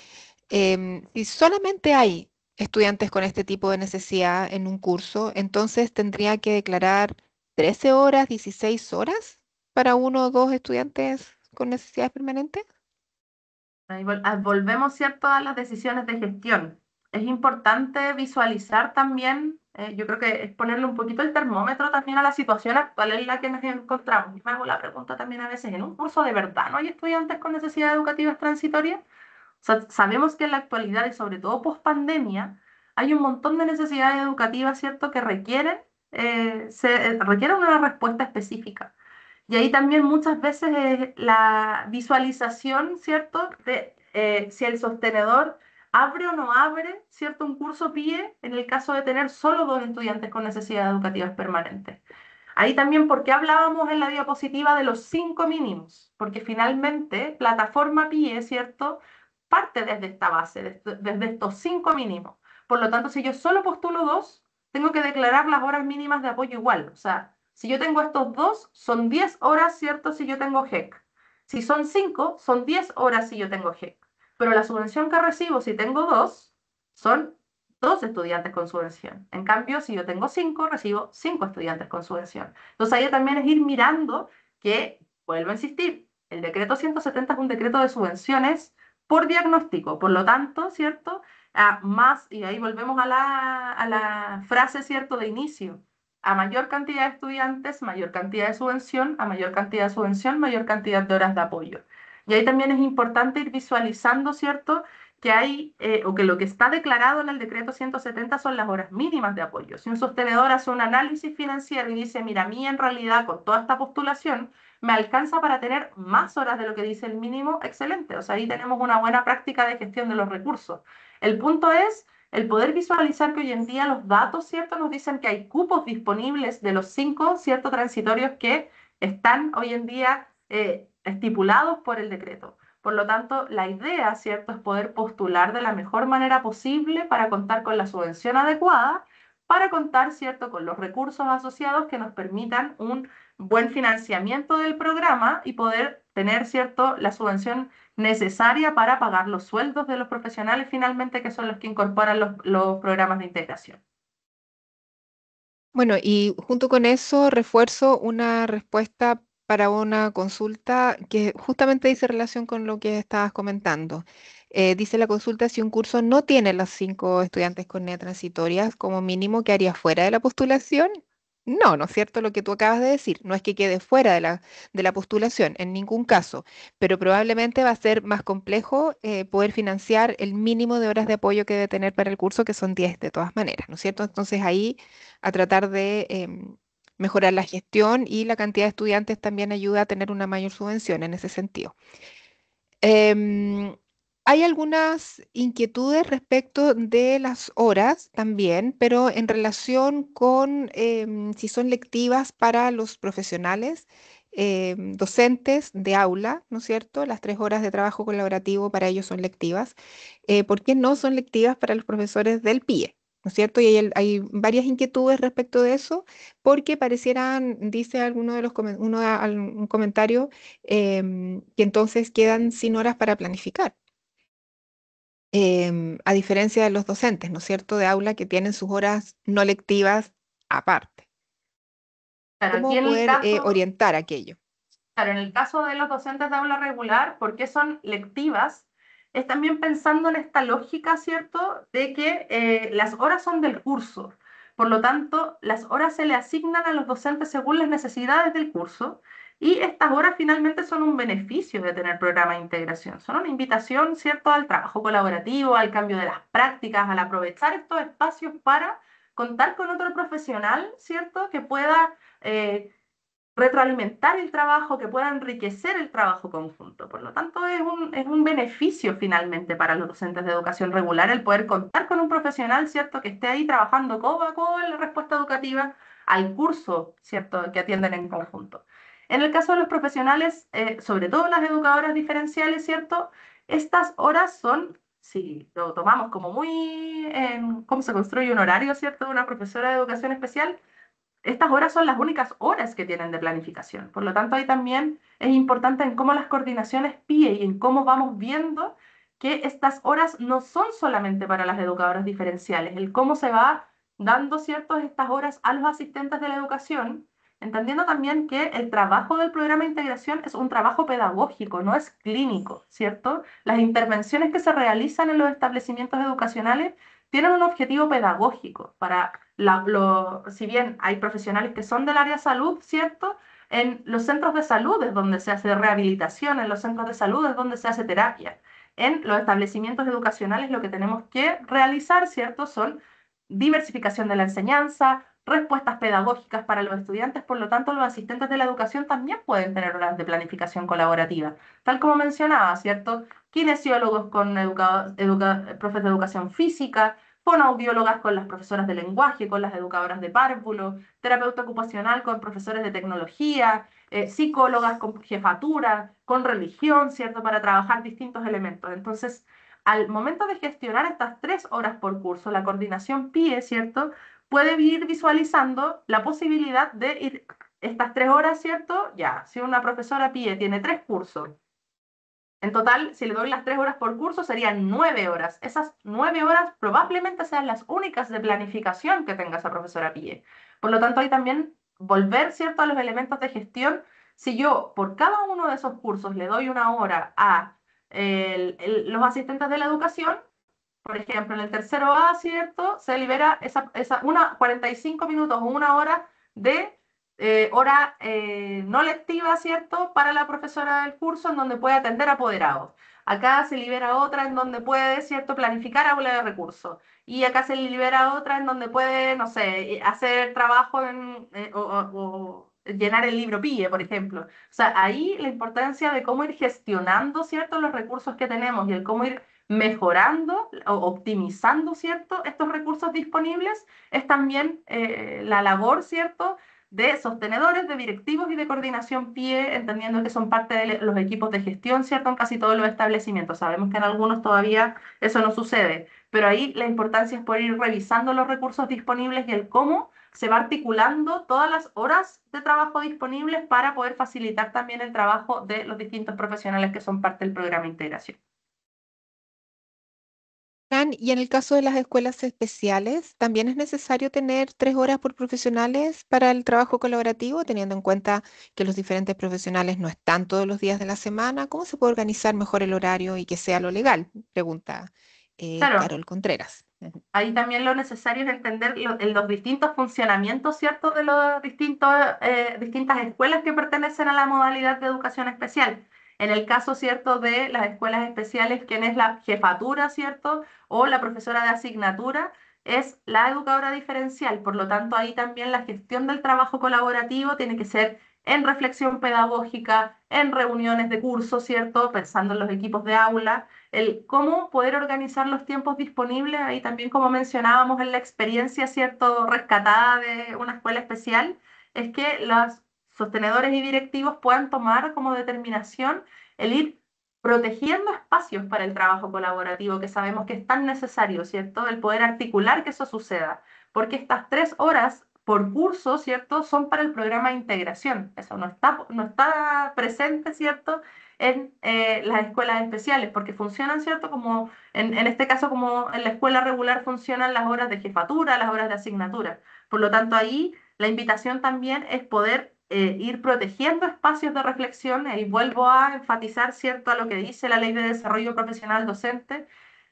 [SPEAKER 1] si solamente hay estudiantes con este tipo de necesidad en un curso, entonces tendría que declarar 13 horas, 16 horas para uno o dos estudiantes con necesidades permanentes.
[SPEAKER 2] Ahí volvemos, ¿cierto?, a las decisiones de gestión. Es importante visualizar también, yo creo que es ponerle un poquito el termómetro también a la situación actual en la que nos encontramos. Yo me hago la pregunta también a veces, ¿en un curso de verdad no hay estudiantes con necesidades educativas transitorias? O sea, sabemos que en la actualidad y sobre todo post pandemia hay un montón de necesidades educativas, ¿cierto?, que requieren una respuesta específica. Y ahí también muchas veces la visualización, ¿cierto?, si el sostenedor abre o no abre, ¿cierto? Un curso PIE en el caso de tener solo dos estudiantes con necesidades educativas permanentes. Ahí también, ¿por qué hablábamos en la diapositiva de los 5 mínimos? Porque finalmente, plataforma PIE, ¿cierto? Parte desde esta base, desde estos 5 mínimos. Por lo tanto, si yo solo postulo dos, tengo que declarar las horas mínimas de apoyo igual. O sea, si yo tengo estos dos, son 10 horas, ¿cierto? Si yo tengo GEC. Si son 5, son 10 horas si yo tengo GEC. Pero la subvención que recibo si tengo dos, son dos estudiantes con subvención. En cambio, si yo tengo cinco, recibo 5 estudiantes con subvención. Entonces ahí también es ir mirando que, vuelvo a insistir, el decreto 170 es un decreto de subvenciones por diagnóstico. Por lo tanto, ¿cierto? Más, y ahí volvemos a la frase, ¿cierto?, de inicio. A mayor cantidad de estudiantes, mayor cantidad de subvención, a mayor cantidad de subvención, mayor cantidad de horas de apoyo. Y ahí también es importante ir visualizando, ¿cierto?, que hay, o que lo que está declarado en el decreto 170 son las horas mínimas de apoyo. Si un sostenedor hace un análisis financiero y dice, mira, a mí en realidad con toda esta postulación me alcanza para tener más horas de lo que dice el mínimo, excelente. O sea, ahí tenemos una buena práctica de gestión de los recursos. El punto es el poder visualizar que hoy en día los datos, ¿cierto?, nos dicen que hay cupos disponibles de los 5, ¿cierto?, transitorios que están hoy en día estipulados por el decreto. Por lo tanto, la idea, ¿cierto?, es poder postular de la mejor manera posible para contar con la subvención adecuada, para contar, ¿cierto?, con los recursos asociados que nos permitan un buen financiamiento del programa y poder tener, ¿cierto?, la subvención necesaria para pagar los sueldos de los profesionales finalmente, que son los que incorporan los programas de integración.
[SPEAKER 1] Bueno, y junto con eso refuerzo una respuesta para una consulta que justamente dice relación con lo que estabas comentando. Dice la consulta si un curso no tiene las 5 estudiantes con NEA transitorias como mínimo, que haría fuera de la postulación. No, ¿no es cierto lo que tú acabas de decir? No es que quede fuera de la postulación, en ningún caso, pero probablemente va a ser más complejo poder financiar el mínimo de horas de apoyo que debe tener para el curso, que son 10 de todas maneras, ¿no es cierto? Entonces ahí a tratar de mejorar la gestión, y la cantidad de estudiantes también ayuda a tener una mayor subvención en ese sentido. Em, Hay algunas inquietudes respecto de las horas también, pero en relación con si son lectivas para los profesionales, docentes de aula, ¿no es cierto? Las 3 horas de trabajo colaborativo para ellos son lectivas. ¿Por qué no son lectivas para los profesores del PIE? ¿No es cierto? Y hay varias inquietudes respecto de eso, porque parecieran, dice alguno de los un comentario, que entonces quedan sin horas para planificar, a diferencia de los docentes, ¿no es cierto?, de aula, que tienen sus horas no lectivas aparte.
[SPEAKER 2] Claro, aquí
[SPEAKER 1] ¿Cómo
[SPEAKER 2] en el
[SPEAKER 1] poder
[SPEAKER 2] caso,
[SPEAKER 1] orientar aquello?
[SPEAKER 2] claro, en el caso de los docentes de aula regular, ¿por qué son lectivas? Es también pensando en esta lógica, ¿cierto?, de que las horas son del curso. Por lo tanto, las horas se le asignan a los docentes según las necesidades del curso, y estas horas finalmente son un beneficio de tener programa de integración. Son una invitación, ¿cierto?, al trabajo colaborativo, al cambio de las prácticas, al aprovechar estos espacios para contar con otro profesional, ¿cierto?, que pueda retroalimentar el trabajo, que pueda enriquecer el trabajo conjunto. Por lo tanto, es un beneficio finalmente para los docentes de educación regular el poder contar con un profesional, ¿cierto?, que esté ahí trabajando codo a codo en la respuesta educativa al curso, ¿cierto?, que atienden en conjunto. En el caso de los profesionales, sobre todo las educadoras diferenciales, ¿cierto?, estas horas son, si lo tomamos como muy, cómo se construye un horario, ¿cierto?, de una profesora de educación especial, estas horas son las únicas horas que tienen de planificación. Por lo tanto, ahí también es importante en cómo las coordinaciones PIE y en cómo vamos viendo que estas horas no son solamente para las educadoras diferenciales, el cómo se va dando, ¿cierto?, estas horas a los asistentes de la educación, entendiendo también que el trabajo del programa de integración es un trabajo pedagógico, no es clínico, ¿cierto? Las intervenciones que se realizan en los establecimientos educacionales tienen un objetivo pedagógico para si bien hay profesionales que son del área salud, ¿cierto? En los centros de salud es donde se hace rehabilitación, en los centros de salud es donde se hace terapia. En los establecimientos educacionales lo que tenemos que realizar, ¿cierto?, son diversificación de la enseñanza, respuestas pedagógicas para los estudiantes. Por lo tanto, los asistentes de la educación también pueden tener horas de planificación colaborativa. Tal como mencionaba, ¿cierto? kinesiólogos con profes de educación física, fonoaudiólogas con las profesoras de lenguaje, con las educadoras de párvulo, terapeuta ocupacional con profesores de tecnología, psicólogas con jefatura, con religión, ¿cierto? Para trabajar distintos elementos. Entonces, al momento de gestionar estas 3 horas por curso, la coordinación PIE, ¿cierto? Puede ir visualizando la posibilidad de ir estas 3 horas, ¿cierto? Ya, si una profesora PIE tiene 3 cursos, en total, si le doy las 3 horas por curso, serían 9 horas. Esas 9 horas probablemente sean las únicas de planificación que tenga esa profesora PIE. Por lo tanto, hay también volver, ¿cierto?, a los elementos de gestión. Si yo por cada uno de esos cursos le doy una hora a los asistentes de la educación, por ejemplo, en el tercero A, ¿cierto? Se libera una 45 minutos o una hora de hora no lectiva, ¿cierto? Para la profesora del curso en donde puede atender apoderados. Acá se libera otra en donde puede, ¿cierto?, planificar aula de recursos. Y acá se libera otra en donde puede, no sé, hacer trabajo o llenar el libro PIE, por ejemplo. O sea, ahí la importancia de cómo ir gestionando, ¿cierto?, los recursos que tenemos y el cómo ir mejorando o optimizando, ¿cierto?, estos recursos disponibles, es también la labor, ¿cierto?, de sostenedores, de directivos y de coordinación PIE, entendiendo que son parte de los equipos de gestión, ¿cierto?, en casi todos los establecimientos. Sabemos que en algunos todavía eso no sucede, pero ahí la importancia es poder ir revisando los recursos disponibles y el cómo se va articulando todas las horas de trabajo disponibles para poder facilitar también el trabajo de los distintos profesionales que son parte del programa de integración.
[SPEAKER 1] Fran, y en el caso de las escuelas especiales, ¿también es necesario tener 3 horas por profesionales para el trabajo colaborativo, teniendo en cuenta que los diferentes profesionales no están todos los días de la semana? ¿Cómo se puede organizar mejor el horario y que sea lo legal? Pregunta
[SPEAKER 2] Claro,
[SPEAKER 1] Carol Contreras. Ujú.
[SPEAKER 2] ahí también lo necesario es entender los distintos funcionamientos, ¿cierto?, de las distintas escuelas que pertenecen a la modalidad de educación especial. En el caso, ¿cierto?, de las escuelas especiales, quien es la jefatura, ¿cierto?, o la profesora de asignatura, es la educadora diferencial. Por lo tanto, ahí también la gestión del trabajo colaborativo tiene que ser en reflexión pedagógica, en reuniones de curso, ¿cierto?, pensando en los equipos de aula, el cómo poder organizar los tiempos disponibles, ahí también como mencionábamos en la experiencia, ¿cierto?, rescatada de una escuela especial, es que los sostenedores y directivos puedan tomar como determinación el ir protegiendo espacios para el trabajo colaborativo, que sabemos que es tan necesario, ¿cierto?, el poder articular que eso suceda, porque estas 3 horas por curso, ¿cierto?, son para el programa de integración, eso no está presente, ¿cierto?, en las escuelas especiales, porque funcionan, ¿cierto? Como en este caso, como en la escuela regular funcionan las horas de jefatura, las horas de asignatura. Por lo tanto, ahí la invitación también es poder ir protegiendo espacios de reflexión, y vuelvo a enfatizar, ¿cierto?, a lo que dice la Ley de Desarrollo Profesional Docente,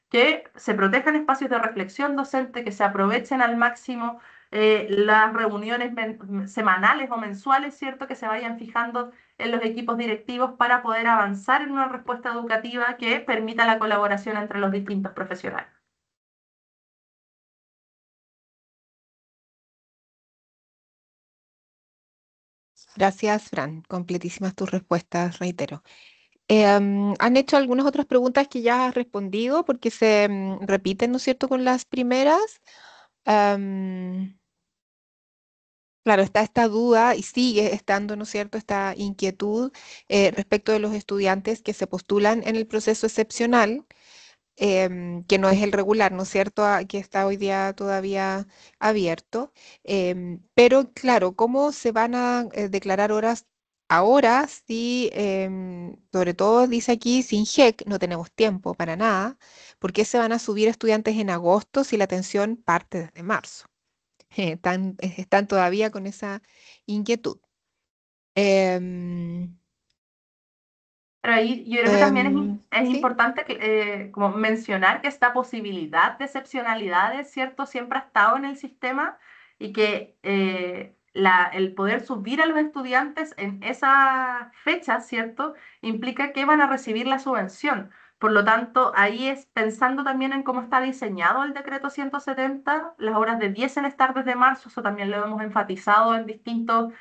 [SPEAKER 2] que se protejan espacios de reflexión docente, que se aprovechen al máximo las reuniones semanales o mensuales, ¿cierto?, que se vayan fijando en los equipos directivos para poder avanzar en una respuesta educativa que permita la colaboración entre los distintos profesionales.
[SPEAKER 1] Gracias, Fran. Completísimas tus respuestas, reitero. Han hecho algunas otras preguntas que ya has respondido porque se repiten, ¿no es cierto?, con las primeras. Am, claro, está esta duda y sigue estando, ¿no es cierto?, esta inquietud respecto de los estudiantes que se postulan en el proceso excepcional, que no es el regular, ¿no es cierto?, que está hoy día todavía abierto. Pero claro, ¿cómo se van a declarar horas ahora si, sobre todo dice aquí, sin GEC no tenemos tiempo para nada? ¿Por qué se van a subir estudiantes en agosto si la atención parte desde marzo? Están todavía con esa inquietud. Em,
[SPEAKER 2] Pero ahí yo creo que también es
[SPEAKER 1] sí.
[SPEAKER 2] importante como mencionar que esta posibilidad de excepcionalidades, ¿cierto?, siempre ha estado en el sistema, y que el poder subir a los estudiantes en esa fecha, ¿cierto?, implica que van a recibir la subvención. Por lo tanto, ahí es pensando también en cómo está diseñado el decreto 170, las horas de 10 en estar desde marzo, eso también lo hemos enfatizado en distintas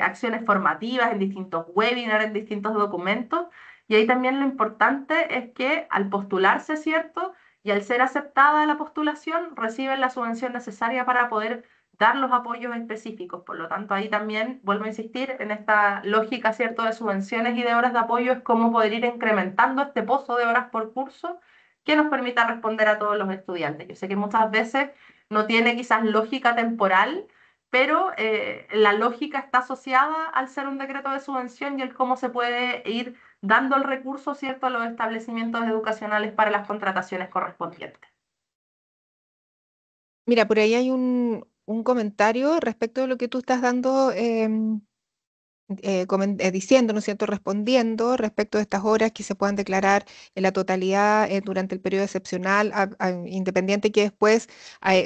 [SPEAKER 2] acciones formativas, en distintos webinars, en distintos documentos, Y ahí también lo importante es que al postularse, ¿cierto? Y al ser aceptada la postulación, reciben la subvención necesaria para poder dar los apoyos específicos. Por lo tanto, ahí también vuelvo a insistir en esta lógica, ¿cierto?, de subvenciones y de horas de apoyo, es cómo poder ir incrementando este pozo de horas por curso que nos permita responder a todos los estudiantes. Yo sé que muchas veces no tiene quizás lógica temporal, pero la lógica está asociada al ser un decreto de subvención y el cómo se puede ir dando el recurso, ¿cierto?, a los establecimientos educacionales para las contrataciones correspondientes.
[SPEAKER 1] Mira, por ahí hay un comentario respecto de lo que tú estás dando, diciendo, ¿no es cierto?, respondiendo respecto de estas horas que se puedan declarar en la totalidad durante el periodo excepcional, independiente que después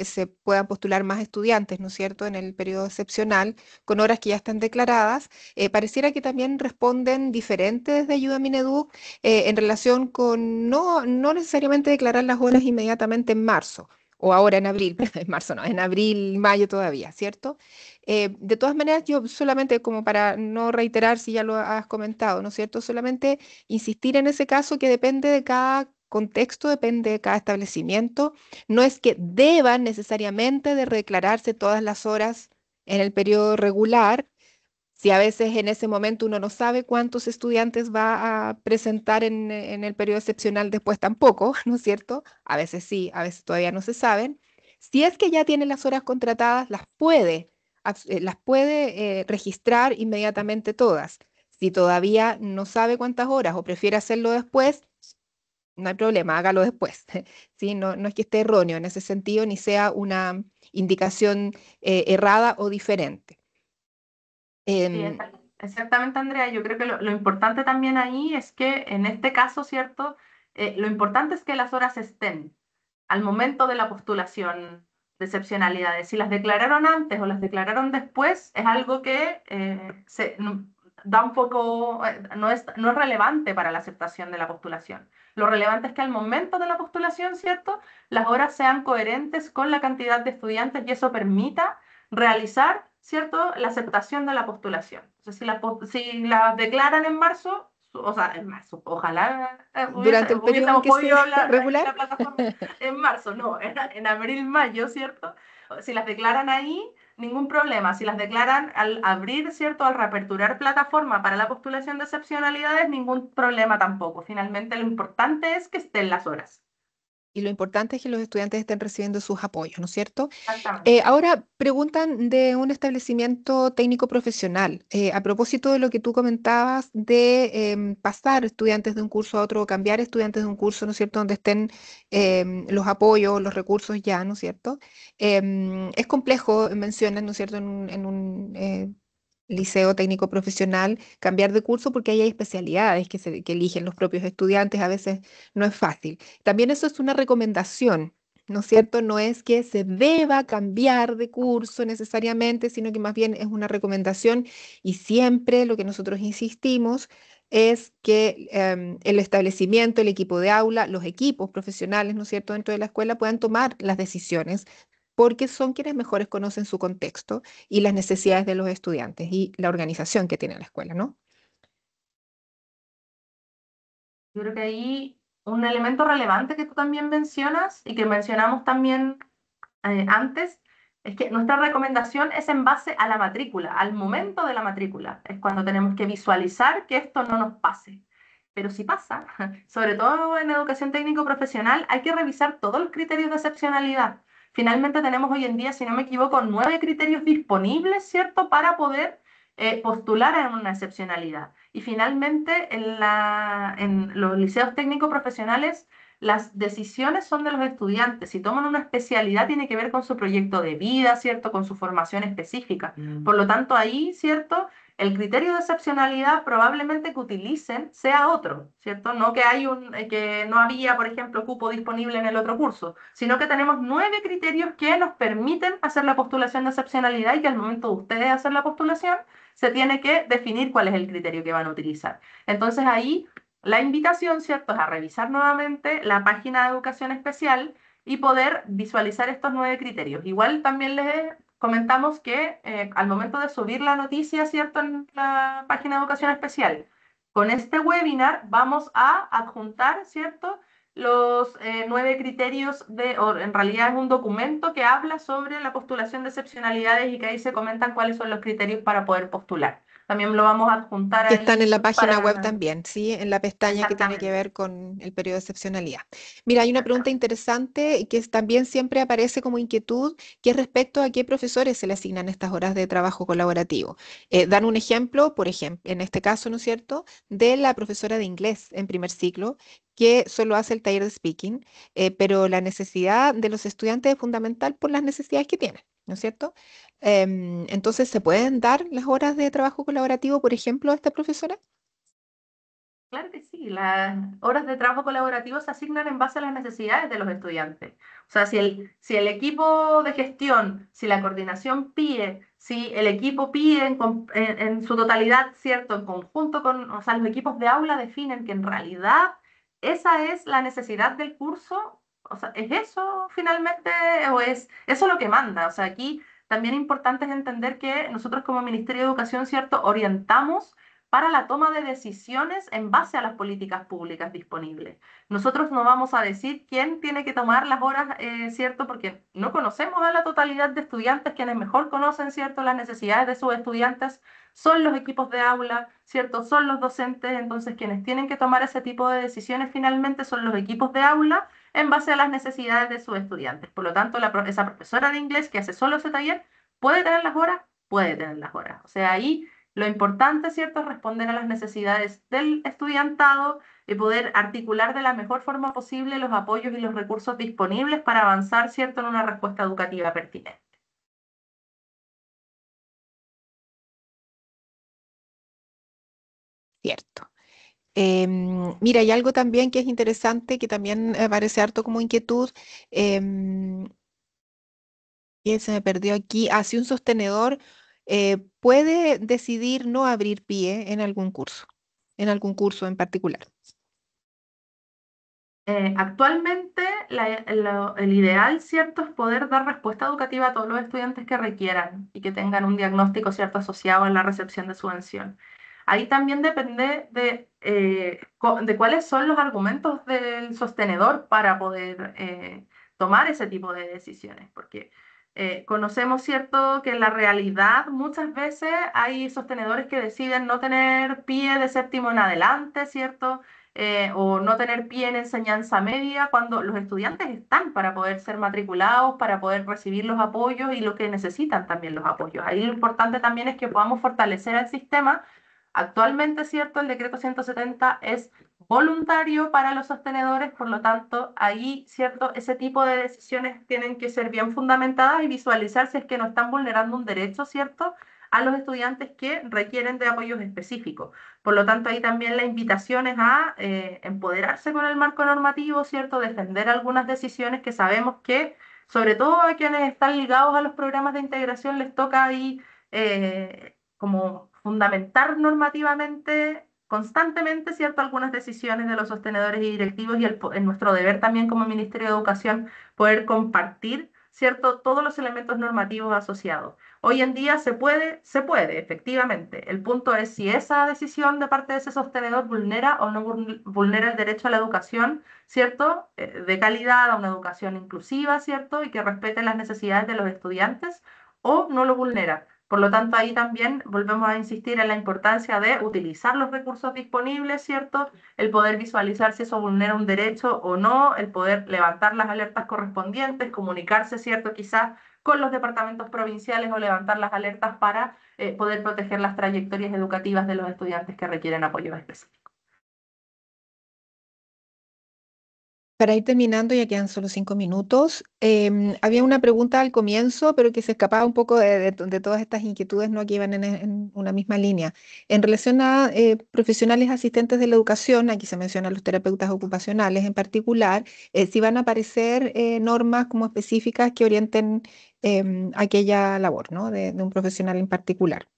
[SPEAKER 1] se puedan postular más estudiantes, ¿no es cierto?, en el periodo excepcional, con horas que ya están declaradas. Pareciera que también responden diferentes de Ayuda a Mineduc en relación con no necesariamente declarar las horas inmediatamente en marzo. O ahora en abril, en marzo no, en abril, mayo todavía, ¿cierto? De todas maneras, yo solamente como para no reiterar si ya lo has comentado, ¿no es cierto? Solamente insistir en ese caso que depende de cada contexto, depende de cada establecimiento. No es que deban necesariamente de declararse todas las horas en el periodo regular. Si a veces en ese momento uno no sabe cuántos estudiantes va a presentar en el periodo excepcional, después tampoco, ¿no es cierto? A veces sí, a veces todavía no se saben. Si es que ya tiene las horas contratadas, las puede registrar inmediatamente todas. Si todavía no sabe cuántas horas o prefiere hacerlo después, no hay problema, hágalo después. ¿Sí? No es que esté erróneo en ese sentido, ni sea una indicación errada o diferente.
[SPEAKER 2] Sí,
[SPEAKER 1] Em,
[SPEAKER 2] exactamente, Andrea. Yo creo que lo importante también ahí es que en este caso, ¿cierto? Lo importante es que las horas estén al momento de la postulación de excepcionalidades. Si las declararon antes o las declararon después, es algo que da un poco, no es relevante para la aceptación de la postulación. Lo relevante es que al momento de la postulación, ¿cierto?, las horas sean coherentes con la cantidad de estudiantes y eso permita realizar, ¿cierto?, la aceptación de la postulación. Entonces, si la declaran en marzo, o sea, en marzo, ojalá
[SPEAKER 1] durante el periodo en
[SPEAKER 2] hubiésemos
[SPEAKER 1] que se
[SPEAKER 2] podido ir a
[SPEAKER 1] regular.
[SPEAKER 2] la plataforma en marzo, no, en abril, mayo, ¿cierto? Si las declaran ahí, ningún problema. Si las declaran al abrir, ¿cierto?, al reaperturar plataforma para la postulación de excepcionalidades, ningún problema tampoco. Finalmente, lo importante es que estén las horas.
[SPEAKER 1] Y lo importante es que los estudiantes estén recibiendo sus apoyos, ¿no es cierto?
[SPEAKER 2] Exactamente.
[SPEAKER 1] Ahora preguntan de un establecimiento técnico profesional. A propósito de lo que tú comentabas de pasar estudiantes de un curso a otro o cambiar estudiantes de un curso, ¿no es cierto?, donde estén los apoyos, los recursos ya, ¿no es cierto? Es complejo, mencionan, ¿no es cierto?, en un liceo técnico profesional, cambiar de curso porque ahí hay especialidades que eligen los propios estudiantes, a veces no es fácil. También eso es una recomendación, ¿no es cierto? No es que se deba cambiar de curso necesariamente, sino que más bien es una recomendación y siempre lo que nosotros insistimos es que el establecimiento, el equipo de aula, los equipos profesionales, ¿no es cierto?, dentro de la escuela puedan tomar las decisiones porque son quienes mejores conocen su contexto y las necesidades de los estudiantes y la organización que tiene la escuela, ¿no?
[SPEAKER 2] Yo creo que ahí un elemento relevante que tú también mencionas y que mencionamos también antes, es que nuestra recomendación es en base a la matrícula, al momento de la matrícula. Es cuando tenemos que visualizar que esto no nos pase. Pero si pasa, sobre todo en educación técnico profesional, hay que revisar todos los criterios de excepcionalidad. Finalmente tenemos hoy en día, si no me equivoco, 9 criterios disponibles, ¿cierto?, para poder postular en una excepcionalidad. Y finalmente en los liceos técnicos profesionales las decisiones son de los estudiantes. Si toman una especialidad, tiene que ver con su proyecto de vida, ¿cierto? Con su formación específica. Por lo tanto, ahí, ¿cierto? El criterio de excepcionalidad probablemente que utilicen sea otro, ¿cierto? No que que no había, por ejemplo, cupo disponible en el otro curso, sino que tenemos 9 criterios que nos permiten hacer la postulación de excepcionalidad y que al momento de ustedes hacer la postulación se tiene que definir cuál es el criterio que van a utilizar. Entonces ahí la invitación, ¿cierto?, es a revisar nuevamente la página de educación especial y poder visualizar estos 9 criterios. Igual también les comentamos que al momento de subir la noticia, ¿cierto?, en la página de educación especial, Con este webinar vamos a adjuntar, ¿cierto? Los 9 criterios o en realidad es un documento que habla sobre la postulación de excepcionalidades y que ahí se comentan cuáles son los criterios para poder postular. También lo vamos a adjuntar
[SPEAKER 1] Que están en
[SPEAKER 2] ahí
[SPEAKER 1] la página web
[SPEAKER 2] para...
[SPEAKER 1] también, ¿sí? En la pestaña que tiene que
[SPEAKER 2] Exactamente,
[SPEAKER 1] ver con el periodo de excepcionalidad. Mira, hay una pregunta
[SPEAKER 2] exactamente.
[SPEAKER 1] interesante y que también siempre aparece como inquietud, que es respecto a qué profesores se le asignan estas horas de trabajo colaborativo. Dan un ejemplo, por ejemplo, en este caso, ¿no es cierto?, de la profesora de inglés en primer ciclo, que solo hace el taller de speaking, pero la necesidad de los estudiantes es fundamental por las necesidades que tienen, ¿no es cierto? Entonces, ¿se pueden dar las horas de trabajo colaborativo, por ejemplo, a esta profesora?
[SPEAKER 2] Claro que sí, las horas de trabajo colaborativo se asignan en base a las necesidades de los estudiantes. O sea, si el equipo de gestión, si la coordinación pide, si el equipo pide en su totalidad, ¿cierto? En conjunto con, o sea, los equipos de aula definen que en realidad esa es la necesidad del curso, o sea, ¿es eso finalmente o es eso lo que manda? O sea, aquí también importante es entender que nosotros como Ministerio de Educación, ¿cierto? Orientamos para la toma de decisiones en base a las políticas públicas disponibles. Nosotros no vamos a decir quién tiene que tomar las horas, ¿cierto? Porque no conocemos a la totalidad de estudiantes, quienes mejor conocen, ¿cierto?, las necesidades de sus estudiantes son los equipos de aula, ¿cierto? Son los docentes, entonces quienes tienen que tomar ese tipo de decisiones finalmente son los equipos de aula en base a las necesidades de sus estudiantes. Por lo tanto, esa profesora de inglés que hace solo ese taller, ¿puede tener las horas? Puede tener las horas. O sea, ahí lo importante, ¿cierto?, es responder a las necesidades del estudiantado y poder articular de la mejor forma posible los apoyos y los recursos disponibles para avanzar, ¿cierto?, en una respuesta educativa pertinente.
[SPEAKER 1] Cierto. Mira, hay algo también que es interesante, que también aparece harto como inquietud, em, que se me perdió aquí. Ah, si un sostenedor puede decidir no abrir pie en algún curso en particular.
[SPEAKER 2] Actualmente, el ideal, ¿cierto?, es poder dar respuesta educativa a todos los estudiantes que requieran y que tengan un diagnóstico, ¿cierto?, asociado en la recepción de subvención. Ahí también depende de cuáles son los argumentos del sostenedor para poder tomar ese tipo de decisiones, porque conocemos, ¿cierto?, que en la realidad muchas veces hay sostenedores que deciden no tener pie de séptimo en adelante, ¿cierto?, o no tener pie en enseñanza media cuando los estudiantes están para poder ser matriculados, para poder recibir los apoyos y lo que necesitan también los apoyos. Ahí lo importante también es que podamos fortalecer el sistema. Actualmente, ¿cierto? El decreto 170 es voluntario para los sostenedores, por lo tanto, ahí, ¿cierto? Ese tipo de decisiones tienen que ser bien fundamentadas y visualizar si es que no están vulnerando un derecho, ¿cierto?, a los estudiantes que requieren de apoyos específicos. Por lo tanto, ahí también la invitación es a empoderarse con el marco normativo, ¿cierto? Defender algunas decisiones que sabemos que, sobre todo a quienes están ligados a los programas de integración, les toca ahí como fundamentar normativamente, constantemente, ¿cierto?, algunas decisiones de los sostenedores y directivos y en nuestro deber también como Ministerio de Educación poder compartir, ¿cierto?, todos los elementos normativos asociados. Hoy en día se puede, efectivamente. El punto es si esa decisión de parte de ese sostenedor vulnera o no vulnera el derecho a la educación, ¿cierto? De calidad, a una educación inclusiva, ¿cierto? Y que respete las necesidades de los estudiantes, o no lo vulnera. Por lo tanto, ahí también volvemos a insistir en la importancia de utilizar los recursos disponibles, ¿cierto? El poder visualizar si eso vulnera un derecho o no, el poder levantar las alertas correspondientes, comunicarse, ¿cierto? Quizás con los departamentos provinciales o levantar las alertas para poder proteger las trayectorias educativas de los estudiantes que requieren apoyo específico.
[SPEAKER 1] Para ir terminando, ya quedan solo 5 minutos. Había una pregunta al comienzo, pero que se escapaba un poco de todas estas inquietudes, ¿no?, que iban en una misma línea. En relación a profesionales asistentes de la educación, aquí se mencionan los terapeutas ocupacionales en particular, si van a aparecer normas como específicas que orienten aquella labor, ¿no?, de un profesional en particular.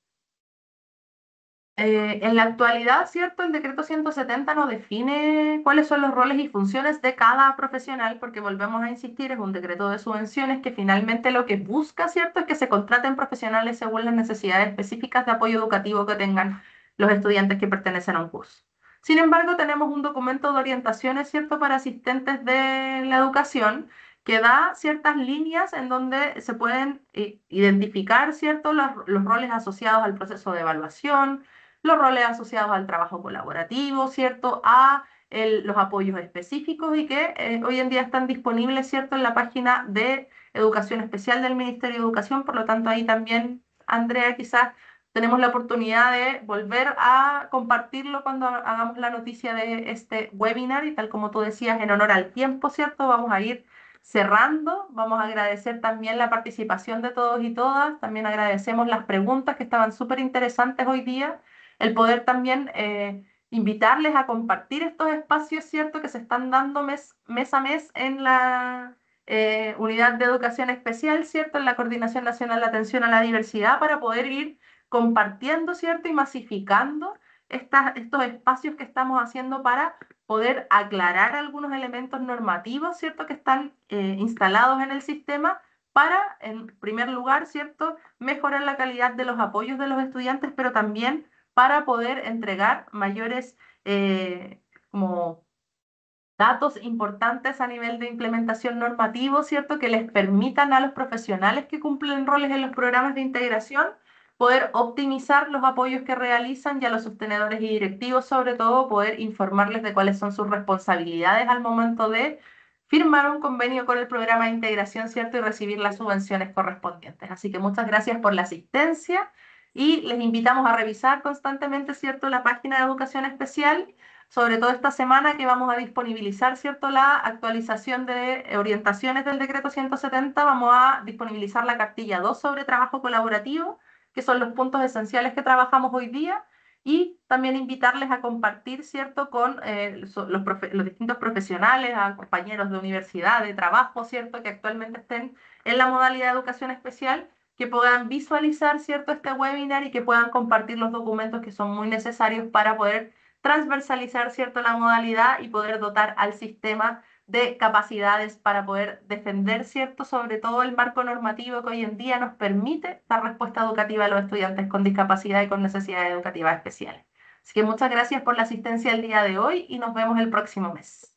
[SPEAKER 2] En la actualidad, ¿cierto? El decreto 170 no define cuáles son los roles y funciones de cada profesional, porque volvemos a insistir, es un decreto de subvenciones que finalmente lo que busca, ¿cierto?, es que se contraten profesionales según las necesidades específicas de apoyo educativo que tengan los estudiantes que pertenecen a un curso. Sin embargo, tenemos un documento de orientaciones, ¿cierto?, para asistentes de la educación que da ciertas líneas en donde se pueden identificar, ¿cierto?, los roles asociados al proceso de evaluación, los roles asociados al trabajo colaborativo, ¿cierto?, a los apoyos específicos y que hoy en día están disponibles, ¿cierto?, en la página de Educación Especial del Ministerio de Educación. Por lo tanto, ahí también, Andrea, quizás tenemos la oportunidad de volver a compartirlo cuando hagamos la noticia de este webinar y tal como tú decías, en honor al tiempo, ¿cierto? Vamos a ir cerrando, vamos a agradecer también la participación de todos y todas, también agradecemos las preguntas que estaban súper interesantes hoy día, el poder también invitarles a compartir estos espacios, ¿cierto? Que se están dando mes a mes en la Unidad de Educación Especial, ¿cierto? En la Coordinación Nacional de Atención a la Diversidad para poder ir compartiendo, ¿cierto? Y masificando estos espacios que estamos haciendo para poder aclarar algunos elementos normativos, ¿cierto? Que están instalados en el sistema para, en primer lugar, ¿cierto? Mejorar la calidad de los apoyos de los estudiantes, pero también para poder entregar mayores como datos importantes a nivel de implementación normativo, ¿cierto? Que les permitan a los profesionales que cumplen roles en los programas de integración poder optimizar los apoyos que realizan y a los sostenedores y directivos, sobre todo, poder informarles de cuáles son sus responsabilidades al momento de firmar un convenio con el programa de integración, ¿cierto? Y recibir las subvenciones correspondientes. Así que muchas gracias por la asistencia y les invitamos a revisar constantemente, ¿cierto?, la página de Educación Especial, sobre todo esta semana que vamos a disponibilizar, ¿cierto?, la actualización de orientaciones del decreto 170, vamos a disponibilizar la cartilla 2 sobre trabajo colaborativo, que son los puntos esenciales que trabajamos hoy día, y también invitarles a compartir, ¿cierto?, con los distintos profesionales, a compañeros de universidad, de trabajo, ¿cierto?, que actualmente estén en la modalidad de educación especial, que puedan visualizar, ¿cierto?, este webinar y que puedan compartir los documentos que son muy necesarios para poder transversalizar, ¿cierto?, la modalidad y poder dotar al sistema de capacidades para poder defender, ¿cierto?, sobre todo el marco normativo que hoy en día nos permite dar respuesta educativa a los estudiantes con discapacidad y con necesidades educativas especiales. Así que muchas gracias por la asistencia el día de hoy y nos vemos el próximo mes.